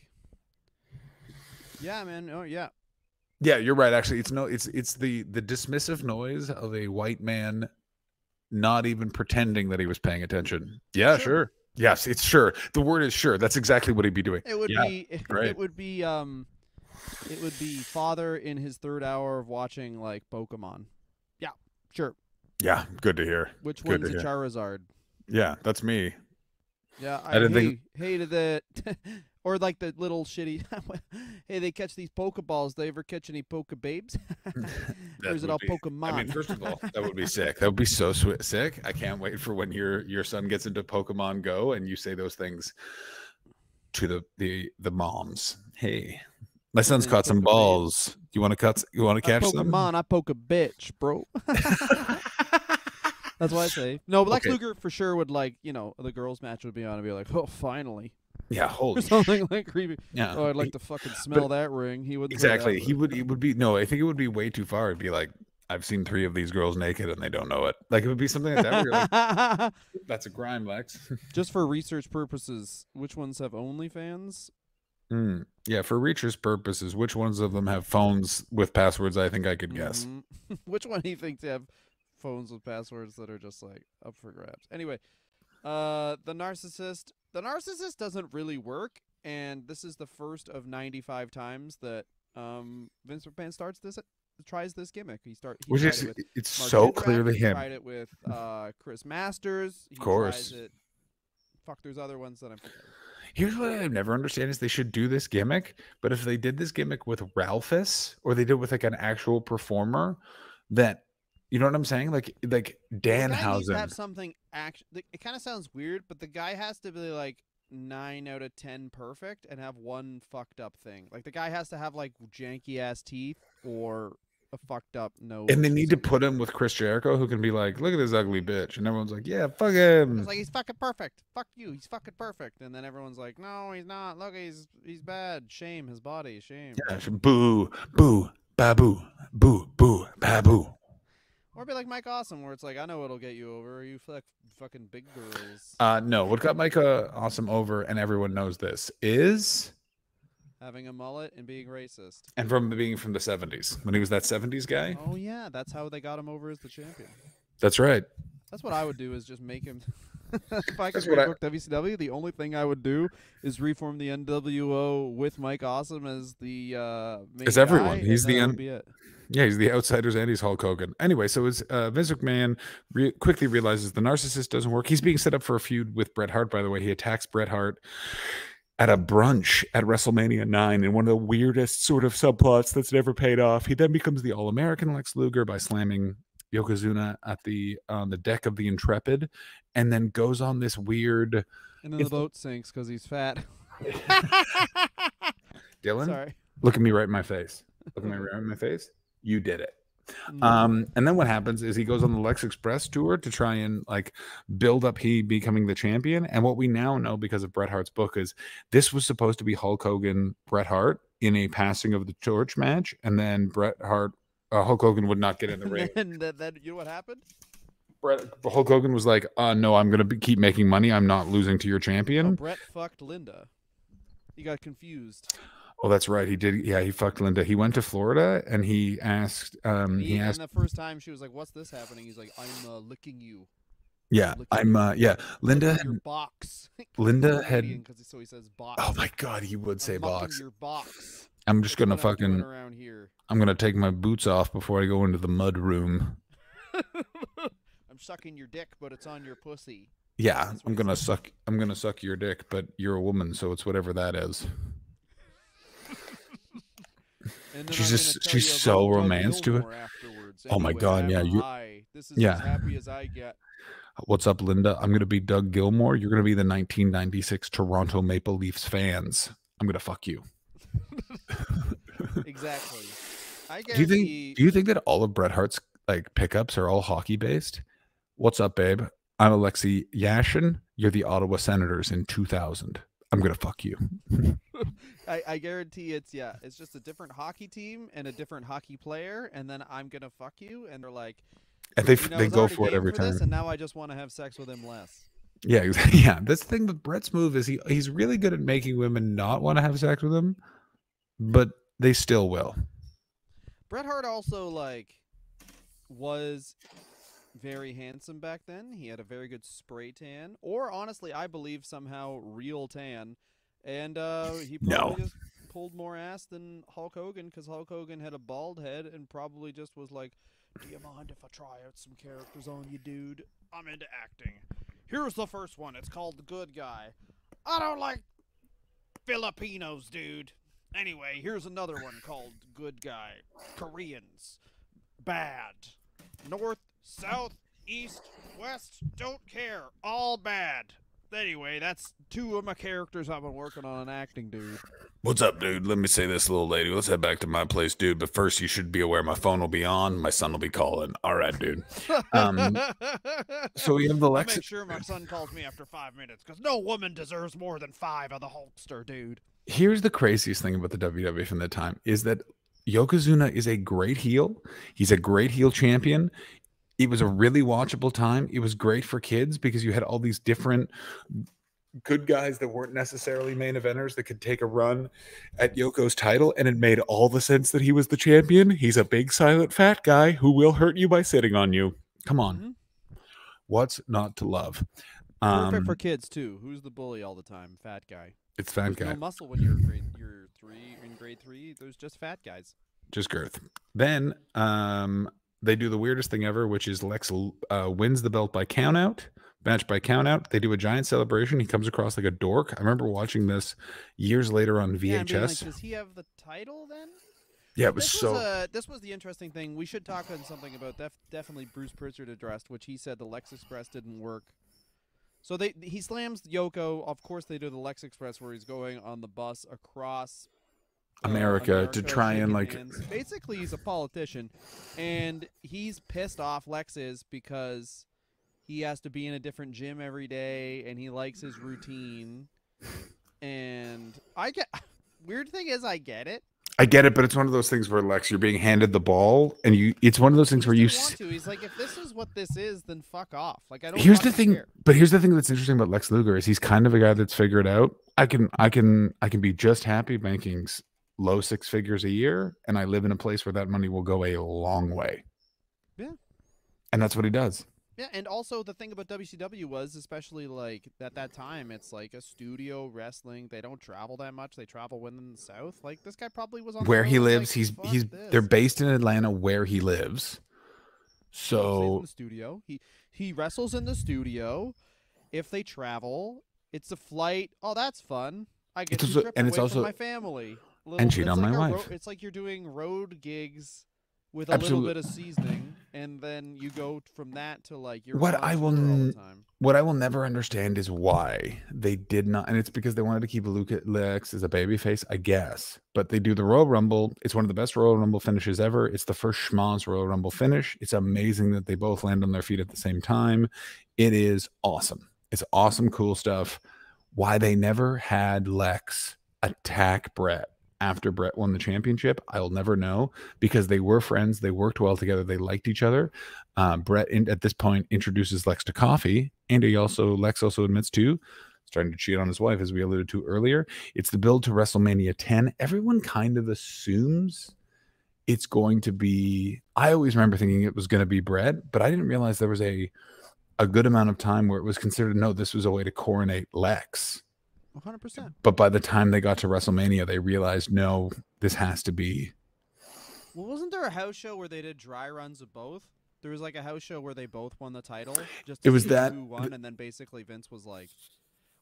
yeah, man. Oh, yeah. Yeah, you're right. Actually, it's the dismissive noise of a white man not even pretending that he was paying attention. Yeah, sure. Yes, it's sure. The word is sure. That's exactly what he'd be doing. It would be it would be father in his third hour of watching like Pokemon. Yeah, sure. Yeah, good to hear. Which one's a Charizard? Yeah, that's me. Yeah, I hated that. Or like the little shitty, hey, they catch these Pokeballs. They ever catch any Pokebabes? Or is it all Pokemon? I mean, first of all, that would be sick. That would be so sick. I can't wait for when your son gets into Pokemon Go and you say those things to the moms. Hey, my son's caught some balls. You want to catch them? Pokemon, I poke a bitch, bro. That's what I say. No, but Lex Luger for sure would like, the girls' match would be on and be like, oh, finally. Yeah, holy or something like creepy. Yeah. Oh, I'd like to fucking smell that ring. He would exactly. He would be no. I think it would be way too far. It'd be like I've seen 3 of these girls naked and they don't know it. Like it would be something like that. Where you're like, that's a crime, Lex. Just for research purposes, which ones have OnlyFans? Yeah, for research purposes, which ones of them have phones with passwords? I think I could guess. Which one do you think have phones with passwords that are just like up for grabs? Anyway, the narcissist. The narcissist doesn't really work, and this is the first of 95 times that Vince McMahon tries this gimmick. It's so clearly him. He tried it with Chris Masters. Of course. Tries it. Fuck, there's other ones that I'm forgetting. Here's what I never understand is they should do this gimmick, but if they did this gimmick with Ralphus or they did it with like an actual performer, that you know what I'm saying? Like Danhausen. Have something it kind of sounds weird, but the guy has to be like 9 out of 10 perfect and have one fucked up thing. Like the guy has to have like janky ass teeth or a fucked up nose. And they need to put him with Chris Jericho, who can be like, "Look at this ugly bitch," and everyone's like, "Yeah, fuck him." It's like he's fucking perfect. Fuck you. He's fucking perfect. And then everyone's like, "No, he's not. Look, he's bad. Shame his body. Shame." Yeah, boo, boo, babu, boo, boo, babu. Or be like Mike Awesome, where it's like, I know what'll get you over. You fucking big girls. No, what got Mike Awesome over, and everyone knows this, is Having a mullet and being racist. And from being from the 70s, when he was that 70s guy. Oh yeah, that's how they got him over as the champion. That's right. That's what I would do, is just make him. If I could That's what rebook WCW, the only thing I would do is reform the NWO with Mike Awesome as the main It's everyone. guy, He's and the that would be it. Yeah, he's the Outsiders and he's Hulk Hogan. Anyway, so it's Vince McMahon quickly realizes the narcissist doesn't work. He's being set up for a feud with Bret Hart, by the way. He attacks Bret Hart at a brunch at WrestleMania 9 in one of the weirdest sort of subplots that's never paid off. He then becomes the All-American Lex Luger by slamming Yokozuna at on the deck of the Intrepid, and then goes on this weird... And then the boat sinks because he's fat. Dylan, sorry. Look at me right in my face. Look at me right in my face. You did it. No. And then what happens is he goes on the Lex Express tour to try and like build up he becoming the champion. And what we now know because of Bret Hart's book is this was supposed to be Hulk Hogan, Bret Hart in a passing of the torch match. And then Hulk Hogan would not get in the ring. And then you know what happened? Hulk Hogan was like, no, I'm going to keep making money. I'm not losing to your champion. Oh, Bret fucked Linda. You got confused. Oh, that's right. He did. Yeah, he fucked Linda. He went to Florida and he asked. And the first time she was like, "What's this happening?" He's like, "I'm licking you." Yeah, Yeah, Linda. Your box. Linda had. So he says box. Oh my God, he would say box. Your box. I'm just gonna fucking. Around here. I'm gonna take my boots off before I go into the mud room. I'm sucking your dick, but it's on your pussy. Yeah, I'm gonna suck your dick, but you're a woman, so it's whatever that is. She's so romance to it. Oh my God, yeah, this is as happy as I get. What's up, Linda? I'm gonna be Doug Gilmore. You're gonna be the 1996 Toronto Maple Leafs fans. I'm gonna fuck you. Exactly. Do you think that all of Bret Hart's like pickups are all hockey based? What's up, babe? I'm Alexei Yashin. You're the Ottawa Senators in 2000. I'm gonna fuck you. I guarantee it's just a different hockey team and a different hockey player, and then I'm gonna fuck you, and they're like, and they go for it every time. And now I just want to have sex with him less. Yeah, exactly. Yeah. That's the thing with Bret's move is he's really good at making women not want to have sex with him, but they still will. Bret Hart also was very handsome back then. He had a very good spray tan, or honestly, I believe somehow real tan. And he probably just pulled more ass than Hulk Hogan because Hulk Hogan had a bald head and probably just was like, "Do you mind if I try out some characters on you, dude? I'm into acting. Here's the first one. It's called The Good Guy. I don't like Filipinos, dude. Anyway, here's another one called Good Guy. Koreans. Bad. North, south, east, west, don't care. All bad. Anyway, that's two of my characters I've been working on acting, dude." What's up, dude? Let me say this, little lady. Let's head back to my place, dude. But first, you should be aware my phone will be on. My son will be calling. All right, dude. So we have the Lex. Make sure my son calls me after 5 minutes because no woman deserves more than 5 of the Hulkster, dude. Here's the craziest thing about the WWF from that time is that Yokozuna is a great heel. He's a great heel champion. It was a really watchable time. It was great for kids because you had all these different good guys that weren't necessarily main eventers that could take a run at Yoko's title, and it made all the sense that he was the champion. He's a big, silent, fat guy who will hurt you by sitting on you. Come on. Mm-hmm. What's not to love? Perfect for kids, too. Who's the bully all the time? Fat guy. It's fat guy. No muscle when you're in grade 3. There's just fat guys. Just girth. Then they do the weirdest thing ever, which is Lex wins the belt by countout, match by countout. They do a giant celebration. He comes across like a dork. I remember watching this years later on VHS. Yeah, I mean, does he have the title then? Yeah, it was this was the interesting thing. We should talk on something about definitely Bruce Pritchard addressed, which he said the Lex Express didn't work. So he slams Yoko. Of course, they do the Lex Express where he's going on the bus across America to try and basically he's a politician, and he's pissed off, Lex is, because he has to be in a different gym every day and he likes his routine. And weird thing is I get it, but it's one of those things where, Lex, you're being handed the ball and it's one of those things where you want to. He's like, if this is what this is, then fuck off. Like, I don't Here's the thing, but here's the thing that's interesting about Lex Luger is he's kind of a guy that's figured out. I can be just happy making low six figures a year, and I live in a place where that money will go a long way. Yeah. And that's what he does. Yeah, and also the thing about WCW was, especially like at that time, it's like a studio wrestling. They don't travel that much. They travel within the South. Like this guy probably was on the Where he road, lives, like, he's fuck they're this. based in Atlanta where he lives. He stays in So the studio. He wrestles in the studio. If they travel, it's a flight. Oh, that's fun. I get it's to also, trip and away it's from also my family. and cheat It's on like my a wife. it's like you're doing road gigs with a little Absolutely. bit of seasoning, and then you go from that to like you're What on I will tour all the time. what I will never understand is why they did not, and it's because they wanted to keep Lex as a baby face, I guess. But they do the Royal Rumble. It's one of the best Royal Rumble finishes ever. It's the first schmoz Royal Rumble finish. It's amazing that they both land on their feet at the same time. It is awesome. It's awesome, cool stuff. Why they never had Lex attack Brett after Brett won the championship, I'll never know, because they were friends. They worked well together. They liked each other. Brett, at this point, introduces Lex to coffee, and Lex also admits to starting to cheat on his wife, as we alluded to earlier. It's the build to WrestleMania 10. Everyone kind of assumes it's going to be. I always remember thinking it was going to be Brett, but I didn't realize there was a good amount of time where it was considered no, this was a way to coronate Lex. 100%. But by the time they got to WrestleMania, they realized no, this has to be. Well, wasn't there a house show where they did dry runs of both? There was like a house show where they both won the title. Just to It was see that who won, and then basically Vince was like,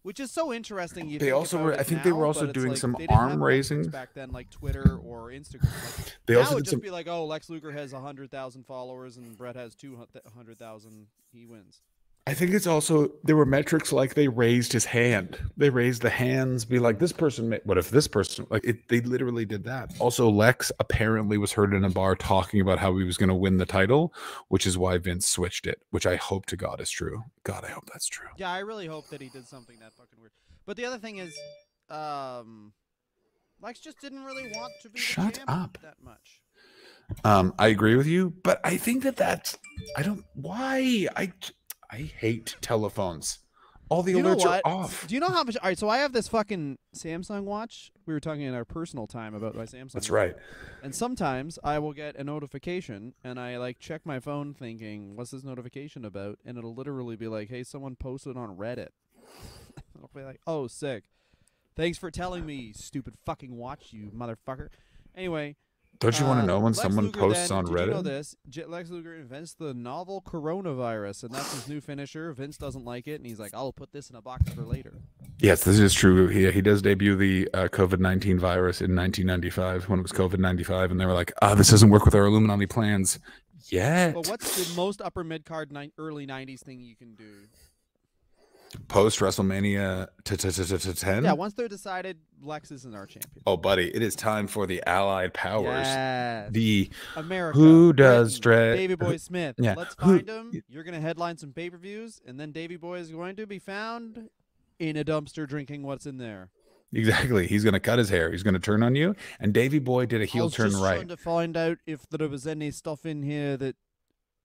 which is so interesting. They also were. I think they were also doing some arm raising back then, like Twitter or Instagram. Like, they now also it'd did just some. be like, oh, Lex Luger has 100,000 followers and Brett has 200,000. He wins. I think it's also there were metrics like they raised his hand. They raised the hands, be like this person. What if this person? Like it, they literally did that. Also, Lex apparently was heard in a bar talking about how he was going to win the title, which is why Vince switched it. Which I hope to God is true. God, I hope that's true. Yeah, I really hope that he did something that fucking weird. But the other thing is, Lex just didn't really want to be the champ that much. I agree with you, but I think that's. I don't. Why I hate telephones. All the alerts are off. Do you know how much? All right, so I have this fucking Samsung watch. We were talking in our personal time about my Samsung. That's right. And sometimes I will get a notification, and I like check my phone, thinking, "What's this notification about?" And it'll literally be like, "Hey, someone posted on Reddit." I'll be like, "Oh, sick. Thanks for telling me, stupid fucking watch, you motherfucker." Anyway. Don't you want to know when Lex someone Luger posts then, on did Reddit? You know this? Lex Luger invents the novel coronavirus, and that's his new finisher. Vince doesn't like it, and he's like, "I'll put this in a box for later." Yes, this is true. He does debut the COVID-19 virus in 1995 when it was COVID-95, and they were like, this doesn't work with our Illuminati plans yet. But what's the most upper mid-card early 90s thing you can do? Post WrestleMania to 10? Yeah, once they're decided, Lex isn't our champion. Oh, buddy, it is time for the Allied Powers. Yes. The America. Who does Britain, Davey Boy Smith. Yeah. Let's find him. You're going to headline some pay-per-views, and then Davey Boy is going to be found in a dumpster drinking what's in there. Exactly. He's going to cut his hair. He's going to turn on you. And Davey Boy did a heel turn right. I was just trying to find out if there was any stuff in here that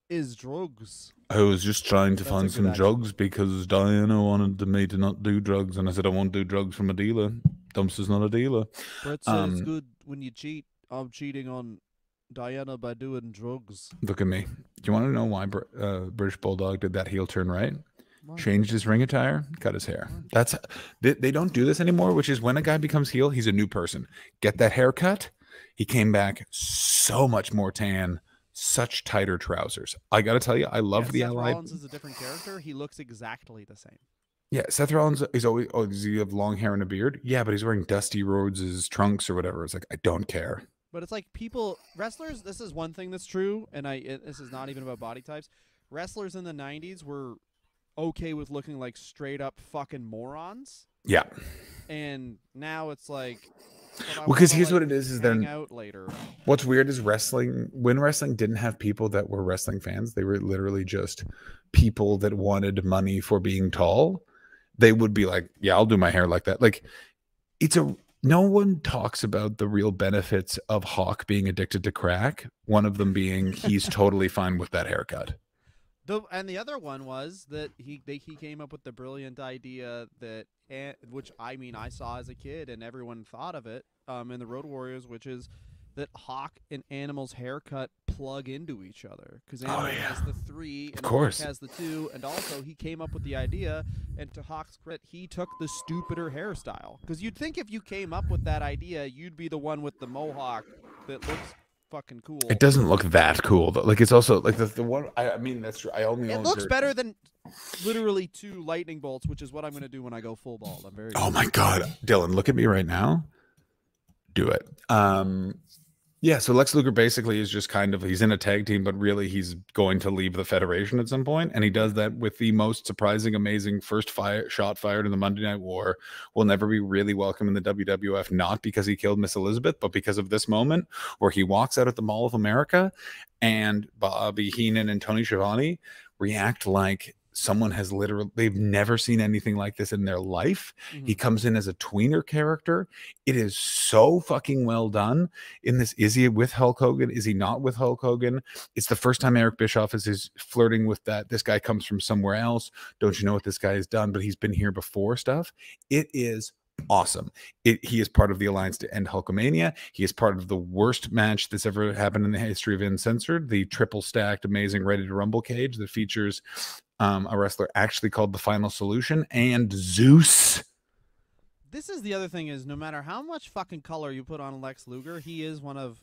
is drugs. I was just trying to find some drugs because Diana wanted me to not do drugs, and I said I won't do drugs from a dealer. Dumpster's not a dealer. Brett said it's good when you cheat. I'm cheating on Diana by doing drugs. Look at me. Do you want to know why British Bulldog did that heel turn right? Why? Changed his ring attire, cut his hair. That's they don't do this anymore, which is when a guy becomes heel, he's a new person. Get that haircut. He came back so much more tan. Such tighter trousers. I got to tell you, I love the Allied. Seth Rollins is a different character. He looks exactly the same. Yeah, Seth Rollins is always. Oh, does he have long hair and a beard? Yeah, but he's wearing Dusty Rhodes' trunks or whatever. It's like I don't care. But it's like wrestlers. This is one thing that's true, and this is not even about body types. Wrestlers in the '90s were okay with looking like straight up fucking morons. Yeah. And now it's like. Well, because here's what it is then out later. What's weird is when wrestling didn't have people that were wrestling fans, they were literally just people that wanted money for being tall. They would be like, yeah, I'll do my hair like that. Like no one talks about the real benefits of Hawk being addicted to crack. One of them being he's totally fine with that haircut. And the other one was that he came up with the brilliant idea that, which I mean I saw as a kid and everyone thought of it in the Road Warriors, which is that Hawk and Animal's haircut plug into each other because Animal has the 3 and Hawk has the 2, and also he came up with the idea, and to Hawk's credit, he took the stupider hairstyle because you'd think if you came up with that idea, you'd be the one with the mohawk that looks fucking cool. It doesn't look that cool though. Like it's also like the one. I mean that's true. It looks better than literally 2 lightning bolts, which is what I'm going to do when I go full bald. I'm very. Oh my god, Dylan, look at me right now. Do it. Yeah, so Lex Luger basically is just kind of, he's in a tag team, but really he's going to leave the Federation at some point, and he does that with the most surprising, amazing first shot fired in the Monday Night War. Will never be really welcome in the WWF, not because he killed Miss Elizabeth, but because of this moment where he walks out at the Mall of America, and Bobby Heenan and Tony Schiavone react like someone has literally, they've never seen anything like this in their life. He comes in as a tweener character. It is so fucking well done in this. Is he with Hulk Hogan? Is he not with Hulk Hogan? It's the first time Eric Bischoff is flirting with that. This guy comes from somewhere else. Don't you know what this guy has done? But he's been here before stuff. It is awesome. He is part of the alliance to end Hulkamania. He is part of the worst match that's ever happened in the history of Uncensored, the triple stacked amazing Ready to Rumble cage that features a wrestler actually called the Final Solution and Zeus. This is the other thing, is no matter how much fucking color you put on Lex Luger, he is one of,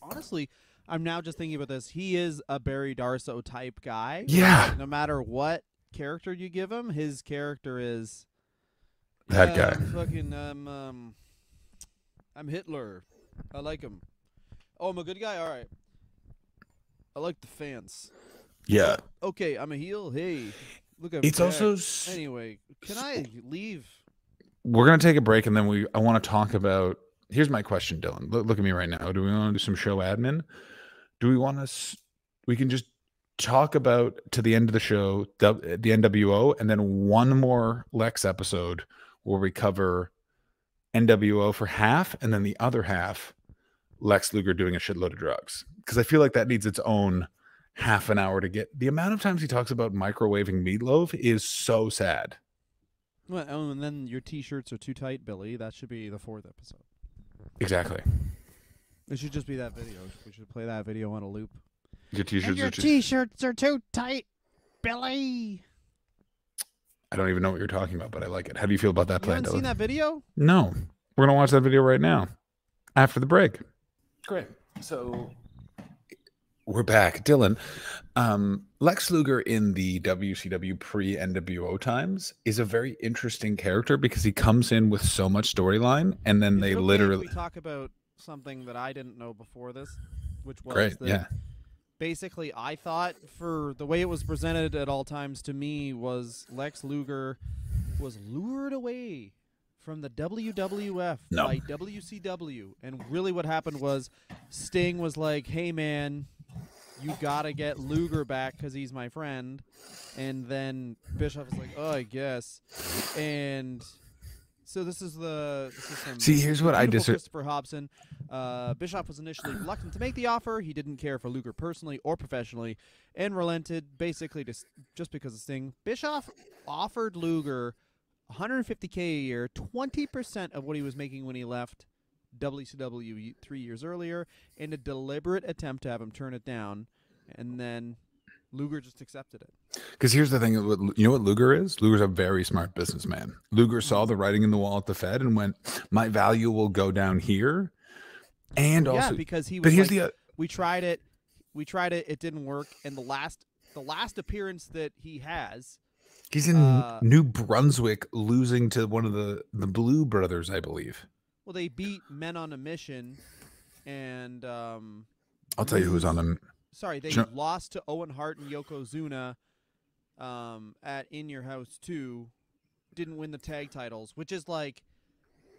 honestly, I'm now just thinking about this, he is a Barry Darso type guy. Yeah. No matter what character you give him, his character is that guy. I'm Hitler. I like him. Oh, I'm a good guy? All right. I like the fans. Yeah. Okay, I'm a heel. Hey, look at it's also anyway. Can I leave? We're gonna take a break, and then I want to talk about. Here's my question, Dylan. Look at me right now. Do we want to do some show admin? Do we want to? We can just talk about to the end of the show the NWO, and then one more Lex episode where we cover NWO for half, and then the other half, Lex Luger doing a shitload of drugs. Because I feel like that needs its own half an hour to get. The amount of times he talks about microwaving meatloaf is so sad. Well, oh, and then your t-shirts are too tight, Billy. That should be the 4th episode. Exactly. It should just be that video. We should play that video on a loop. Your t-shirts are too tight, Billy. I don't even know what you're talking about, but I like it. How do you feel about that You plan, haven't Dylan? seen that video? No. We're going to watch that video right now after the break. Great. So we're back. Dylan, Lex Luger in the WCW pre-NWO times is a very interesting character because he comes in with so much storyline, and then they literally... We talk about something that I didn't know before this, which was basically I thought, for the way it was presented at all times to me, was Lex Luger was lured away from the WWF by WCW. And really what happened was Sting was like, hey, man, you got to get Luger back because he's my friend. And then Bischoff was like, oh, I guess. And so this is from here's what I disagree. Christopher Hobson. Bischoff was initially reluctant to make the offer. He didn't care for Luger personally or professionally, and relented basically just because of Sting. Bischoff offered Luger $150K a year, 20% of what he was making when he left WCW 3 years earlier, in a deliberate attempt to have him turn it down, and then Luger just accepted it. Because here's the thing, you know what Luger is? Luger's a very smart businessman. Luger saw the writing in the wall at the Fed and went, my value will go down here. And also, because he was, but here's like, we tried it, it didn't work, and the last appearance that he has, he's in New Brunswick, losing to one of the Blue Brothers, I believe. Well, they beat Men on a Mission, and I'll tell you who's on them. Sorry, they lost to Owen Hart and Yokozuna at In Your House 2. Didn't win the tag titles, which is like,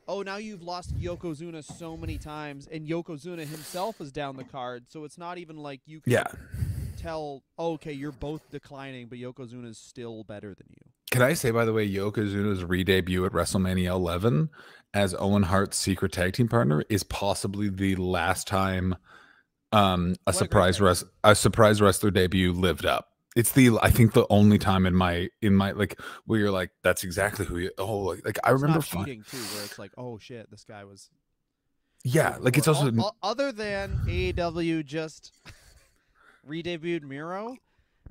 oh, now you've lost Yokozuna so many times, and Yokozuna himself is down the card, so it's not even like you can tell, oh, okay, you're both declining, but Yokozuna is still better than you. Can I say, by the way, Yokozuna's re-debut at WrestleMania 11 as Owen Hart's secret tag team partner is possibly the last time a surprise wrestler debut lived up. It's I think the only time in my like where you're like, that's exactly who you. Oh, like I It's remember not cheating too, where it's like, oh shit, this guy was here Yeah, like before. it's also Other than AEW just redebuted Miro,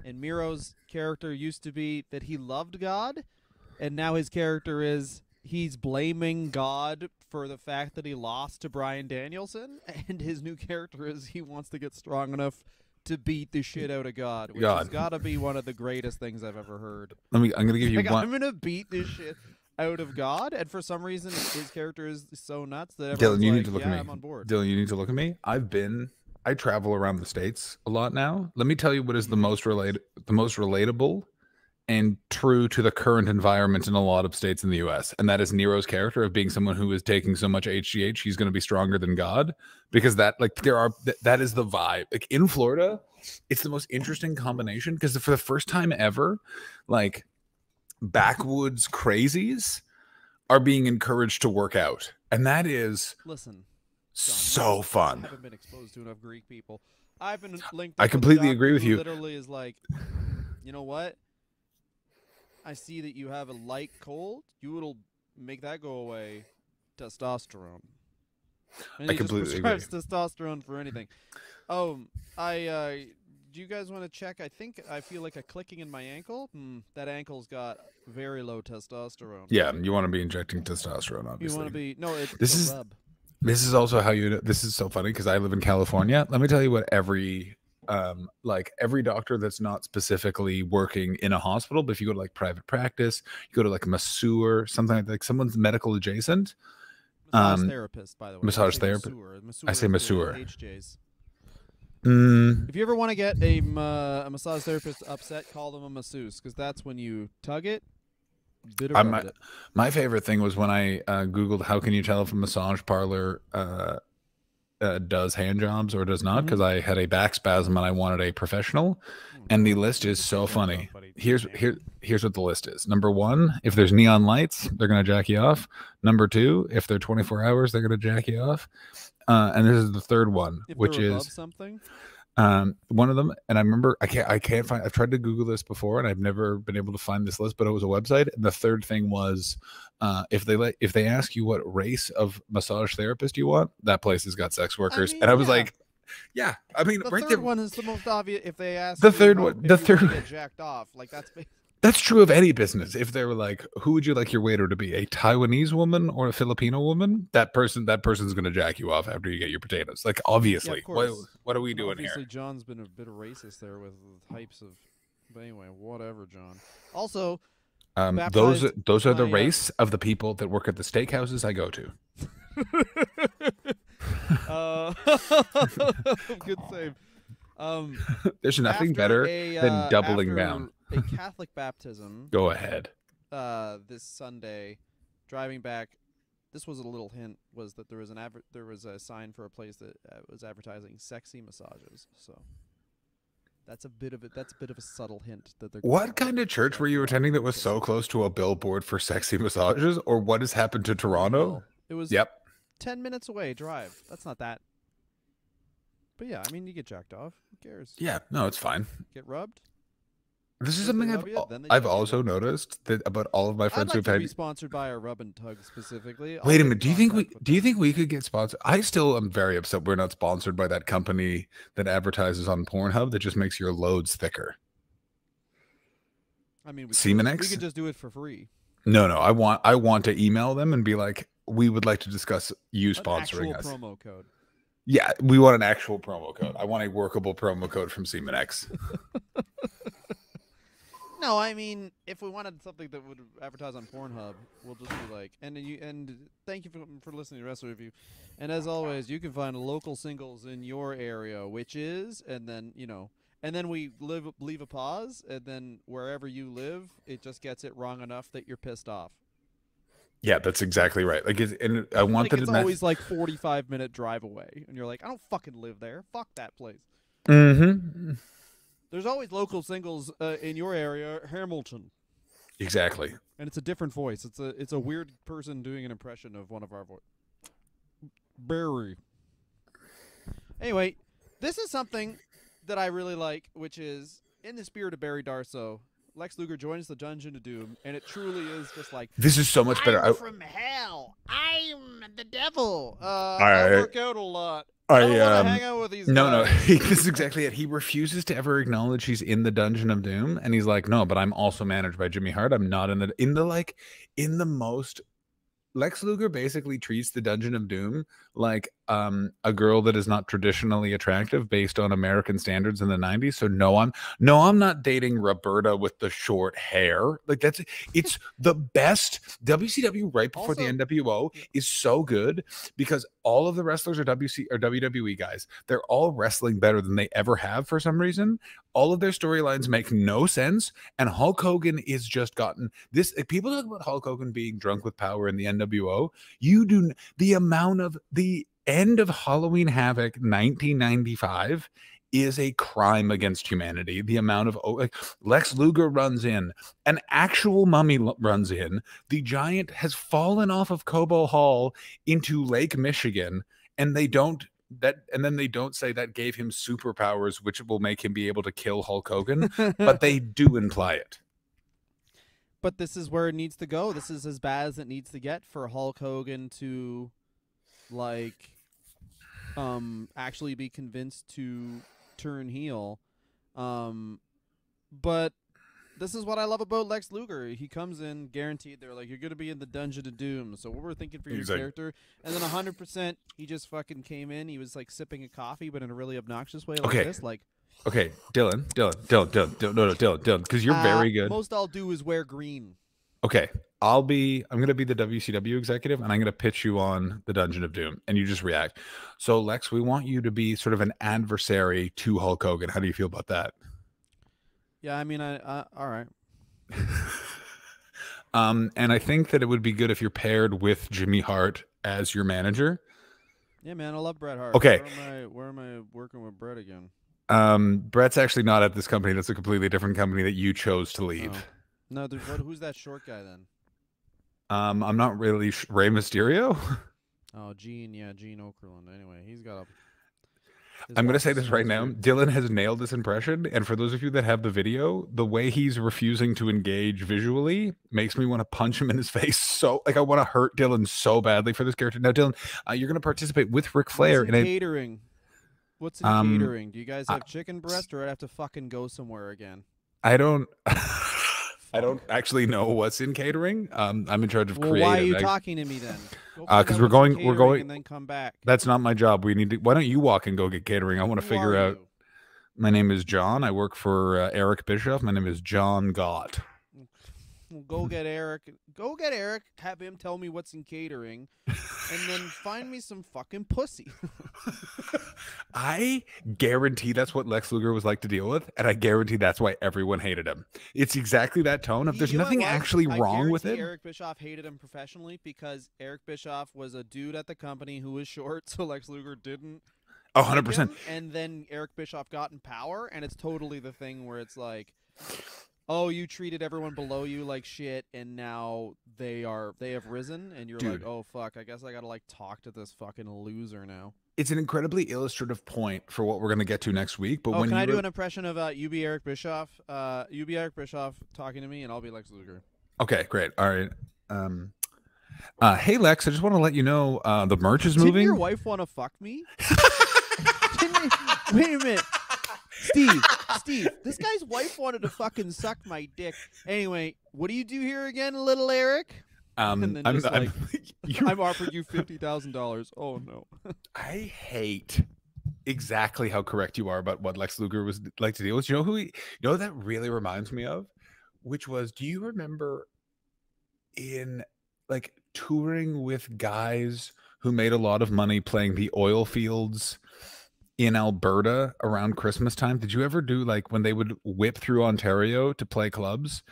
and Miro's character used to be that he loved God, and now his character is he's blaming God for the fact that he lost to Bryan Danielson, and his new character is he wants to get strong enough to beat the shit out of God, which has God. got to be one of the greatest things I've ever heard. I'm gonna give you Like, one. I'm gonna beat this shit out of God, and for some reason his character is so nuts that Dylan, everyone's you need like, to look at yeah, me. I'm on board. Dylan, you need to look at me. I travel around the states a lot now. Let me tell you what is the most relatable and true to the current environment in a lot of states in the US. And that is Nero's character of being someone who is taking so much HGH, he's going to be stronger than God. Because that is the vibe. Like in Florida, it's the most interesting combination because for the first time ever, like backwoods crazies are being encouraged to work out. And that is Listen, so I fun. haven't been exposed to enough Greek people. I've been linked I up with a completely agree doctor with who you. literally is like, you know what? I see that you have a light cold. You'll make that go away. Testosterone. And I he just completely prescribes testosterone for anything. Oh, do you guys want to check? I feel like a clicking in my ankle. That ankle's got very low testosterone. Yeah, you want to be injecting testosterone, You obviously. want to be it's This a rub. This is also how you. This is so funny because I live in California. Let me tell you what every doctor that's not specifically working in a hospital, but if you go to like private practice, you go to like a masseur, something like someone's medical adjacent. Massage therapist, by the way. Massage therapist. I say masseur. HJs. Mm, If you ever want to get a massage therapist upset, call them a masseuse, because that's when you tug it. My favorite thing was when I Googled how can you tell if a massage parlor does hand jobs or does not, because I had a back spasm and I wanted a professional. And the list is so funny. Here's what the list is. Number 1, if there's neon lights, they're gonna jack you off. Number 2, if they're 24 hours, they're gonna jack you off. And this is the third one, which is something. One of them, and I remember I can't find. I've tried to Google this before, and I've never been able to find this list, but it was a website. And the third thing was, if they ask you what race of massage therapist you want, that place has got sex workers. And I was like, yeah, I mean, the right third there. one is the most obvious. If they ask the third one, the third get jacked off, like that's true of any business. If they were like, who would you like your waiter to be? A Taiwanese woman or a Filipino woman? That person's going to jack you off after you get your potatoes. Like, obviously. Yeah, what are we doing obviously, here? John's been a bit of racist there with hypes of. But anyway, whatever, John. Also, those are the race of the people that work at the steakhouses I go to. Good save. There's nothing better than doubling down. A Catholic baptism. Go ahead. This Sunday, driving back, this was a little hint, was that there was a sign for a place that was advertising sexy massages. So that's a bit of a subtle hint that they're. What kind of church were you attending that was so close to a billboard for sexy massages, or what has happened to Toronto? It was 10 minutes away drive. That's not that. But yeah, I mean, you get jacked off. Who cares? Yeah, no, it's fine. Get rubbed. This is something I've also noticed that about all of my friends who've had. Be sponsored by a rub and tug specifically. Wait a minute. Do you think we could get sponsored? I still am very upset we're not sponsored by that company that advertises on Pornhub that just makes your loads thicker. I mean, Semenex? We could just do it for free. No. I want to email them and be like, we would like to discuss you sponsoring us. Promo code. Yeah, we want an actual promo code. I want a workable promo code from Semenex. No, I mean, if we wanted something that would advertise on Pornhub, we'll just be like, and thank you for listening to the rest of the review. And as always, you can find local singles in your area, which is, and then we leave a pause, and then wherever you live, it just gets it wrong enough that you're pissed off. Yeah, that's exactly right. And I want it's always like 45-minute drive away, and you're like, I don't fucking live there. Fuck that place. Mm-hmm. There's always local singles in your area, Hamilton. Exactly. And it's a different voice. It's a weird person doing an impression of one of our voice. Barry. Anyway, this is something that I really like, which is in the spirit of Barry Darso, Lex Luger joins the Dungeon of Doom, and it truly is just like, This is so much better. I'm from hell. I'm the devil. I I work out a lot. I don't want to hang out with these guys. No, this is exactly it. He refuses to ever acknowledge he's in the Dungeon of Doom, and he's like, no, but I'm also managed by Jimmy Hart. I'm not in the most. Lex Luger basically treats the Dungeon of Doom like a girl that is not traditionally attractive based on American standards in the 90s. So I'm not dating Roberta with the short hair. Like it's the best. WCW right before the NWO is so good because all of the wrestlers are WWE guys. They're all wrestling better than they ever have for some reason. All of their storylines make no sense, and Hulk Hogan is just gotten this. If people talk about Hulk Hogan being drunk with power in the NWO. The amount of the end of Halloween Havoc 1995 is a crime against humanity. The amount of Lex Luger runs in, an actual mummy runs in. The giant has fallen off of Cobo Hall into Lake Michigan, and then they don't say that gave him superpowers, which will make him be able to kill Hulk Hogan, but they do imply it. But this is where it needs to go. This is as bad as it needs to get for Hulk Hogan to, like, actually be convinced to turn heel. But this is what I love about Lex Luger. He comes in guaranteed. They're like, you're going to be in the Dungeon of Doom. So what we're thinking for your character. And then 100%, he just fucking came in. He was, like, sipping a coffee, but in a really obnoxious way like this. Like, okay, Dylan, because you're very good. Most I'll do is wear green. Okay, I'm going to be the WCW executive, and I'm going to pitch you on the Dungeon of Doom, and you just react. So, Lex, we want you to be sort of an adversary to Hulk Hogan. How do you feel about that? Yeah, I mean, all right. And I think that it would be good if you're paired with Jimmy Hart as your manager. Yeah, man, I love Bret Hart. Okay. Where am I working with Bret again? Brett's actually not at this company. That's a completely different company that you chose to leave. Oh. No, who's that short guy then? I'm not really Rey Mysterio. Oh, Gene Okerlund. Anyway, he's got a. I'm going to say this right now. Dylan has nailed this impression. And for those of you that have the video, the way he's refusing to engage visually makes me want to punch him in his face. So, like, I want to hurt Dylan so badly for this character. Now, Dylan, you're going to participate with Ric Flair in catering. What's in catering? Do you guys have chicken breast, or I have to fucking go somewhere again? I don't actually know what's in catering. I'm in charge of creative. Why are you talking to me then? Because we're going, and then come back. That's not my job. We need to. Why don't you walk and go get catering? I want to figure out. My name is John. I work for Eric Bischoff. My name is John Gott. Well, go get Eric. Go get Eric. Have him tell me what's in catering, and then find me some fucking pussy. I guarantee that's what Lex Luger was like to deal with, and I guarantee that's why everyone hated him. It's exactly that tone. If there's nothing actually wrong with it. Eric Bischoff hated him professionally because Eric Bischoff was a dude at the company who was short, so Lex Luger didn't. 100%. And then Eric Bischoff got in power, and it's totally the thing where it's like, oh, you treated everyone below you like shit, and now they have risen, and you're like, oh fuck, I guess I gotta like talk to this fucking loser now. It's an incredibly illustrative point for what we're gonna get to next week. But when can I do an impression of you be Eric Bischoff? You be Eric Bischoff talking to me, and I'll be Lex Luger. Okay, great. All right. Hey Lex, I just want to let you know the merch is moving. Didn't your wife want to fuck me? Wait a minute. Steve, this guy's wife wanted to fucking suck my dick. Anyway, what do you do here again, little Eric? And then I'm offering you $50,000. Oh no. I hate exactly how correct you are about what Lex Luger was like to deal with. You know that really reminds me of, which was, do you remember in like touring with guys who made a lot of money playing the oil fields in Alberta around Christmas time? Did you ever do like when they would whip through Ontario to play clubs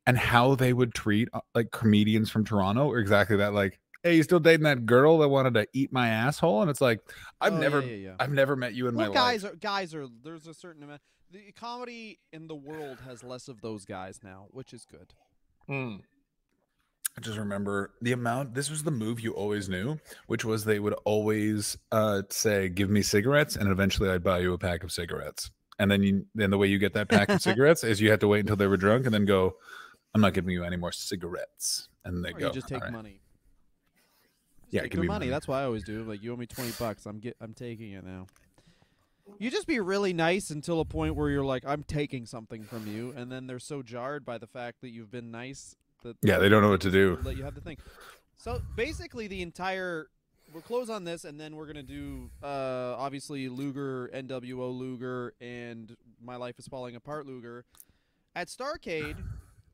and how they would treat like comedians from Toronto, or exactly that? Like, hey, you still dating that girl that wanted to eat my asshole? And it's like, I've never met you in my life. Guys are there's a certain amount. The comedy in the world has less of those guys now, which is good. I just remember the amount. This was the move you always knew, which was they would always say, give me cigarettes, and eventually I'd buy you a pack of cigarettes. and then the way you get that pack of cigarettes is you have to wait until they were drunk and then go, I'm not giving you any more cigarettes, and they Or go, you just take right. money. Yeah, Take give the me money. money. That's what I always do. Like, you owe me $20. I'm taking it now. You just be really nice until a point where you're like, I'm taking something from you, and then they're so jarred by the fact that you've been nice that Yeah, they don't know what to do. let you have the thing. So basically, we'll close on this, and then we're gonna do obviously Luger, NWO Luger, and My Life Is Falling Apart Luger at Starrcade.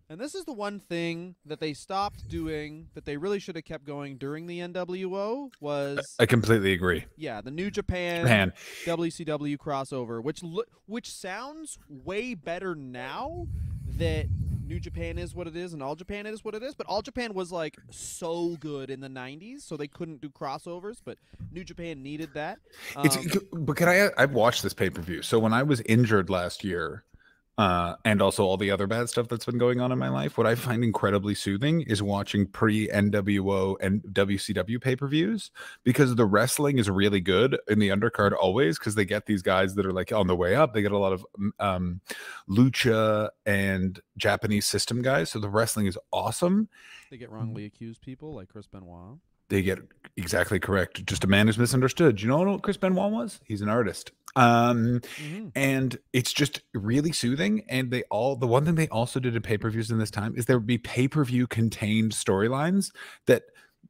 And this is the one thing that they stopped doing that they really should have kept going during the NWO was I completely agree. the New Japan Man, WCW crossover, which sounds way better now that New Japan is what it is and All Japan is what it is. But All Japan was like so good in the 90s, so they couldn't do crossovers, but New Japan needed that. but I've watched this pay-per-view. So when I was injured last year, and also all the other bad stuff that's been going on in my life, what I find incredibly soothing is watching pre-NWO and WCW pay-per-views, because the wrestling is really good in the undercard always, because they get these guys that are like on the way up. They get a lot of lucha and Japanese system guys, so the wrestling is awesome. They get wrongly accused people like Chris Benoit. They get exactly correct. Just a man who's misunderstood. You know what Chris Benoit was? He's an artist. And it's just really soothing. And the one thing they also did in pay-per-views in this time is there would be pay-per-view contained storylines that,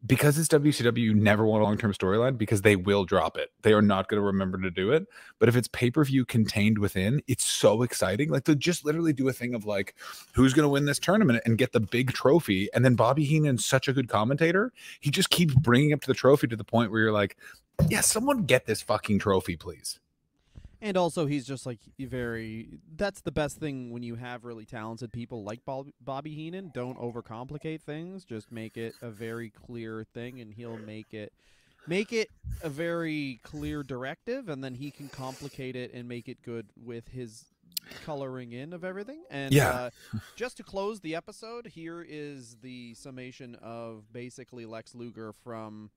because it's WCW, you never want a long-term storyline because they will drop it. They are not going to remember to do it. But if it's pay-per-view contained within, it's so exciting. Like, they'll just literally do a thing of like, who's going to win this tournament and get the big trophy. And then Bobby Heenan's such a good commentator. He just keeps bringing up to the trophy to the point where you're like, yeah, someone get this fucking trophy, please. And also, he's just like that's the best thing when you have really talented people like Bobby Heenan. Don't overcomplicate things. Just make it a very clear thing, and he'll make it a very clear directive, and then he can complicate it and make it good with his coloring in of everything. And just to close the episode, here is the summation of basically Lex Luger from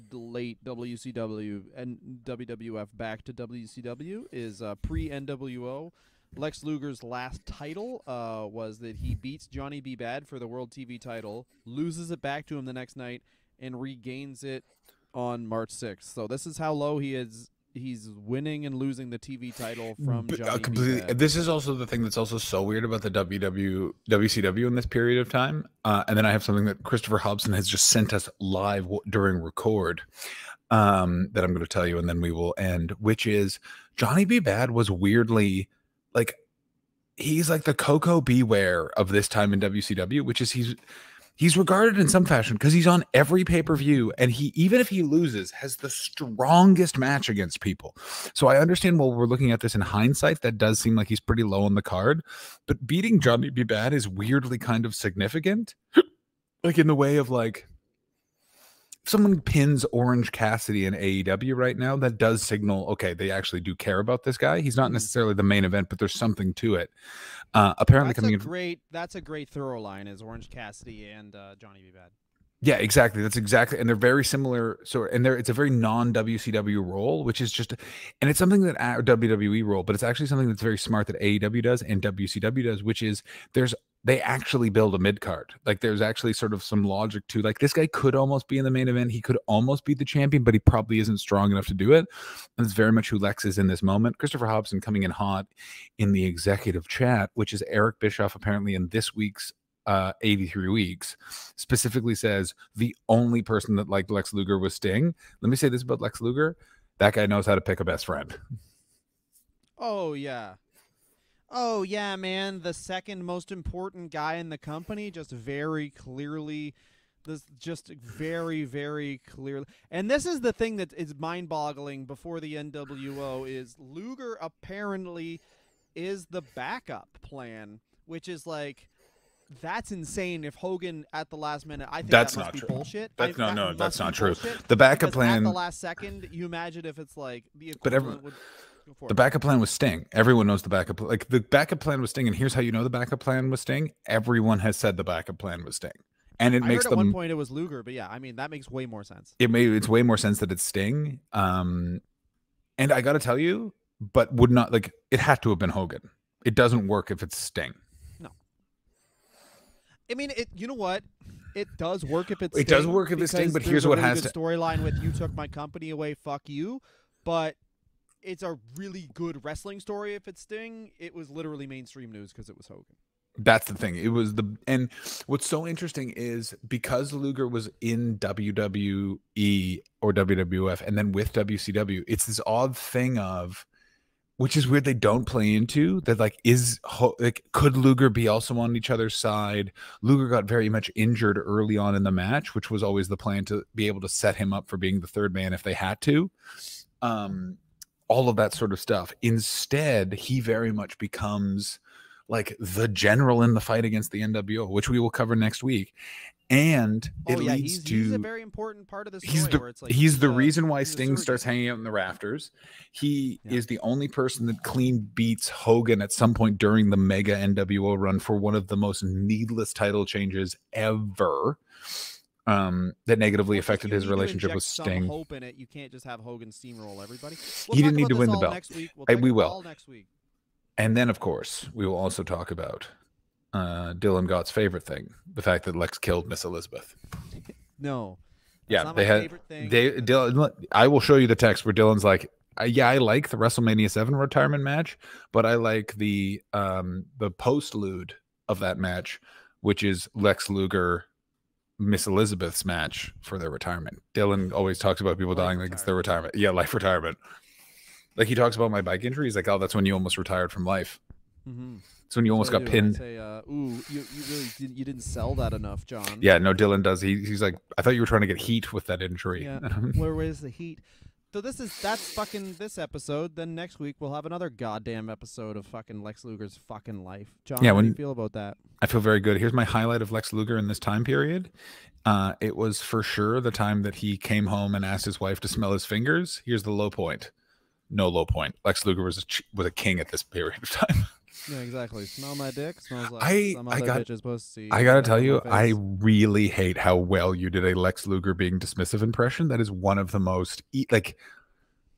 the late WCW and WWF back to WCW is pre-NWO. Lex Luger's last title was that he beats Johnny B. Bad for the World TV title, loses it back to him the next night, and regains it on March 6th. So this is how low he is. He's winning and losing the TV title from Johnny B. Bad. This is also the thing that's also so weird about the WCW in this period of time. And then I have something that Christopher Hobson has just sent us live during record that I'm going to tell you, and then we will end, which is Johnny B. Bad was weirdly like, he's like the Coco Beware of this time in WCW, which is he's regarded in some fashion because he's on every pay-per-view, and he, even if he loses, has the strongest match against people. So I understand while we're looking at this in hindsight, that does seem like he's pretty low on the card, but beating Johnny B. Bad is weirdly kind of significant. Like, in the way of like, if someone pins Orange Cassidy in AEW right now, that does signal, okay, they actually do care about this guy. He's not necessarily the main event, but there's something to it. Apparently that's a great throw line, is Orange Cassidy and Johnny B. Bad. Yeah, exactly. That's exactly, and they're very similar. So, and it's a very non-WCW role, which is just, and it's something that WWE role, but it's actually something that's very smart that AEW does and WCW does, which is they actually build a mid card. Like, there's actually sort of some logic to, like, this guy could almost be in the main event. He could almost be the champion, but he probably isn't strong enough to do it. And it's very much who Lex is in this moment. Christopher Hobson coming in hot in the executive chat, which is Eric Bischoff apparently in this week's 83 weeks, specifically says the only person that liked Lex Luger was Sting. Let me say this about Lex Luger: that guy knows how to pick a best friend. Oh yeah, man. The second most important guy in the company, just very clearly. Very, very clearly. And this is the thing that is mind-boggling before the NWO is Luger apparently is the backup plan, which is like, that's insane. If Hogan at the last minute, I think that's that must not be true. bullshit. That's not true. Bullshit, the backup plan at the last second. You imagine if it's like the equivalent would. The backup plan was Sting. Everyone knows the backup. Like, the backup plan was Sting, and here's how you know the backup plan was Sting. Everyone has said the backup plan was Sting, and it makes heard at one point it was Luger, but yeah, I mean that makes way more sense. It's way more sense that it's Sting. And I got to tell you, but would not like it had to have been Hogan. It doesn't work if it's Sting. No. I mean, you know what? It does work if it's Sting. It does work if it's Sting, but here's what has to storyline with you took my company away, fuck you. But it's a really good wrestling story if it's Sting. It was literally mainstream news because it was Hogan. That's the thing. It was and what's so interesting is because Luger was in WWE or WWF and then with WCW, it's this odd thing of, which is weird they don't play into that, like, could Luger be also on each other's side? Luger got very much injured early on in the match, which was always the plan to be able to set him up for being the third man if they had to. All of that sort of stuff. Instead, he very much becomes like the general in the fight against the NWO, which we will cover next week. And it leads to he's a very important part of the story. He's the reason why Sting starts hanging out in the rafters. He is the only person that clean beats Hogan at some point during the mega NWO run for one of the most needless title changes ever. That negatively affected his relationship with Sting. Some hope in it. You can't just have Hogan steamroll everybody. He didn't need to win the belt. Next week. We will. All next week. And then, of course, we will also talk about Dylan Gott's favorite thing, the fact that Lex killed Miss Elizabeth. No. Yeah, Dylan, I will show you the text where Dylan's like, yeah, I like the WrestleMania 7 retirement match, but I like the postlude of that match, which is Lex Luger, Miss Elizabeth's match for their retirement. Dylan always talks about people dying like it's their retirement. Yeah, life retirement. Like he talks about my bike injury. He's like, oh, that's when you almost retired from life. It's when you almost got pinned. Say, ooh, you really didn't sell that enough, John. Yeah, no, Dylan does. He's like, I thought you were trying to get heat with that injury. Yeah. Where's the heat? So that's fucking this episode. Then next week we'll have another goddamn episode of fucking Lex Luger's fucking life. John, how do you feel about that? I feel very good. Here's my highlight of Lex Luger in this time period. It was for sure the time that he came home and asked his wife to smell his fingers. Here's the low point. No low point. Lex Luger was a king at this period of time. Yeah, exactly. Smell my dick. Smells like some other bitch is supposed to see. I gotta tell you, I really hate how well you did a Lex Luger being dismissive impression. That is one of the most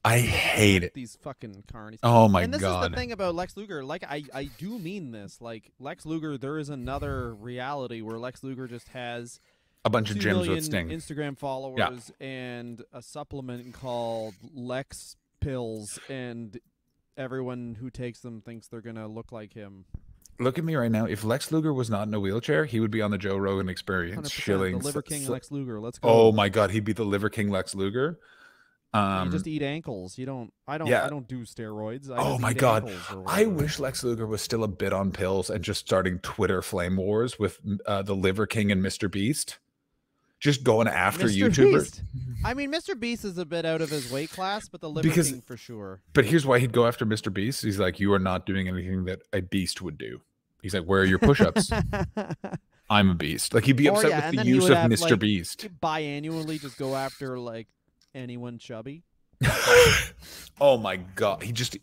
I hate it. These fucking carnies. Oh my god. And this is the thing about Lex Luger. Like I do mean this. Like Lex Luger, there is another reality where Lex Luger just has a bunch of gyms with Sting, Instagram followers, and a supplement called Lex Pills, and everyone who takes them thinks they're gonna look like him. Look at me right now. If Lex Luger was not in a wheelchair, he would be on the Joe Rogan Experience shilling the Liver King Lex Luger. Let's go. Oh my god, he'd be the Liver King Lex Luger. You just eat ankles. You don't. I don't do steroids. Oh my god, I wish Lex Luger was still a bit on pills and just starting Twitter flame wars with the Liver King and Mr. Beast. Just going after YouTubers. Beast. I mean, Mr. Beast is a bit out of his weight class, but the Liver King for sure. But here's why he'd go after Mr. Beast. He's like, you are not doing anything that a beast would do. He's like, where are your push-ups? I'm a beast. Like, he'd be upset with the use of Mr. Beast. Biannually just go after, like, anyone chubby. Oh, my God. He just...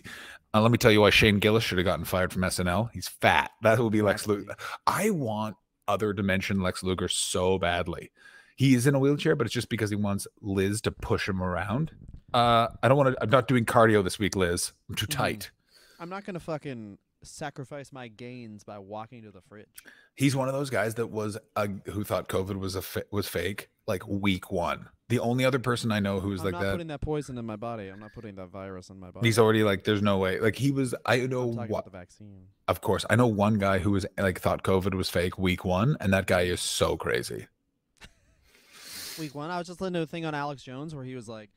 let me tell you why Shane Gillis should have gotten fired from SNL. He's fat. That would be Lex Luger. I want other dimension Lex Luger so badly. He is in a wheelchair, but it's just because he wants Liz to push him around. I'm not doing cardio this week, Liz. I'm too tight. I'm not going to fucking sacrifice my gains by walking to the fridge. He's one of those guys that who thought COVID was fake, like week one. The only other person I know who was like that. I'm not putting that poison in my body. I'm not putting that virus in my body. He's already like, there's no way. Like he was, I know what. About the vaccine. Of course. I know one guy who was like, thought COVID was fake week one. And that guy is so crazy. Week one, I was just listening to a thing on Alex Jones where he was like,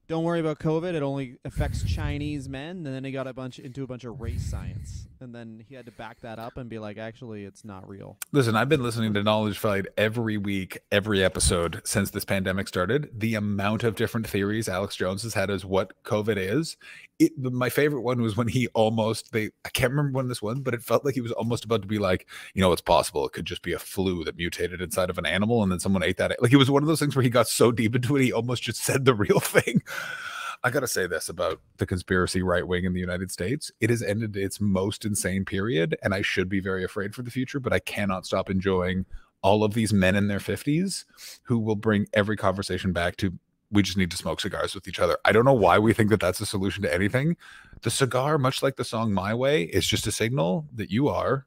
don't worry about COVID, it only affects Chinese men. And then he got into a bunch of race science. And then he had to back that up and be like, actually, it's not real. Listen, I've been listening to Knowledge Fight every week, every episode since this pandemic started. The amount of different theories Alex Jones has had as what COVID is. My favorite one was when he I can't remember when this was, but it felt like he was almost about to be like, it's possible. It could just be a flu that mutated inside of an animal and then someone ate that. Like it was one of those things where he got so deep into it, he almost just said the real thing. I got to say this about the conspiracy right wing in the United States. It has ended its most insane period, and I should be very afraid for the future, but I cannot stop enjoying all of these men in their 50s who will bring every conversation back to we just need to smoke cigars with each other. I don't know why we think that that's a solution to anything. The cigar, much like the song My Way, is just a signal that you are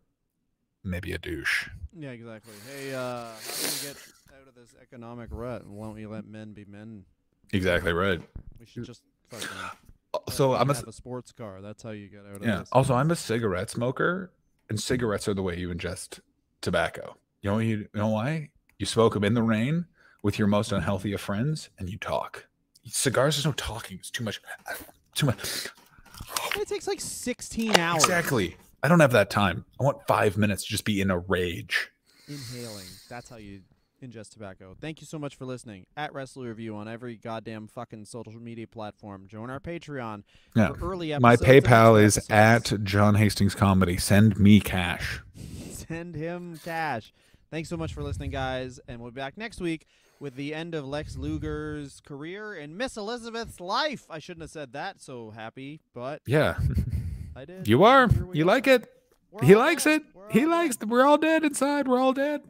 maybe a douche. Yeah, exactly. Hey, how do we get out of this economic rut? Why don't we let men be men? Exactly right. We should just fucking So I'm have a sports car. That's how you get out of yeah. this. Also, I'm a cigarette smoker, and cigarettes are the way you ingest tobacco. You know why? You smoke them in the rain with your most unhealthy of friends, and you talk. Cigars, there's no talking. It's too much. Too much. It takes like 16 hours. Exactly. I don't have that time. I want 5 minutes to just be in a rage. Inhaling. That's how you ingest tobacco. Thank you so much for listening. At Wrestler Review on every goddamn fucking social media platform. Join our Patreon for early episodes. My PayPal is episodes. at John Hastings Comedy. Send me cash. Send him cash. Thanks so much for listening, guys. And we'll be back next week with the end of Lex Luger's career and Miss Elizabeth's life. I shouldn't have said that so happy, but yeah. I did. You are. You like it. He likes it. He likes it. We're all dead inside. We're all dead.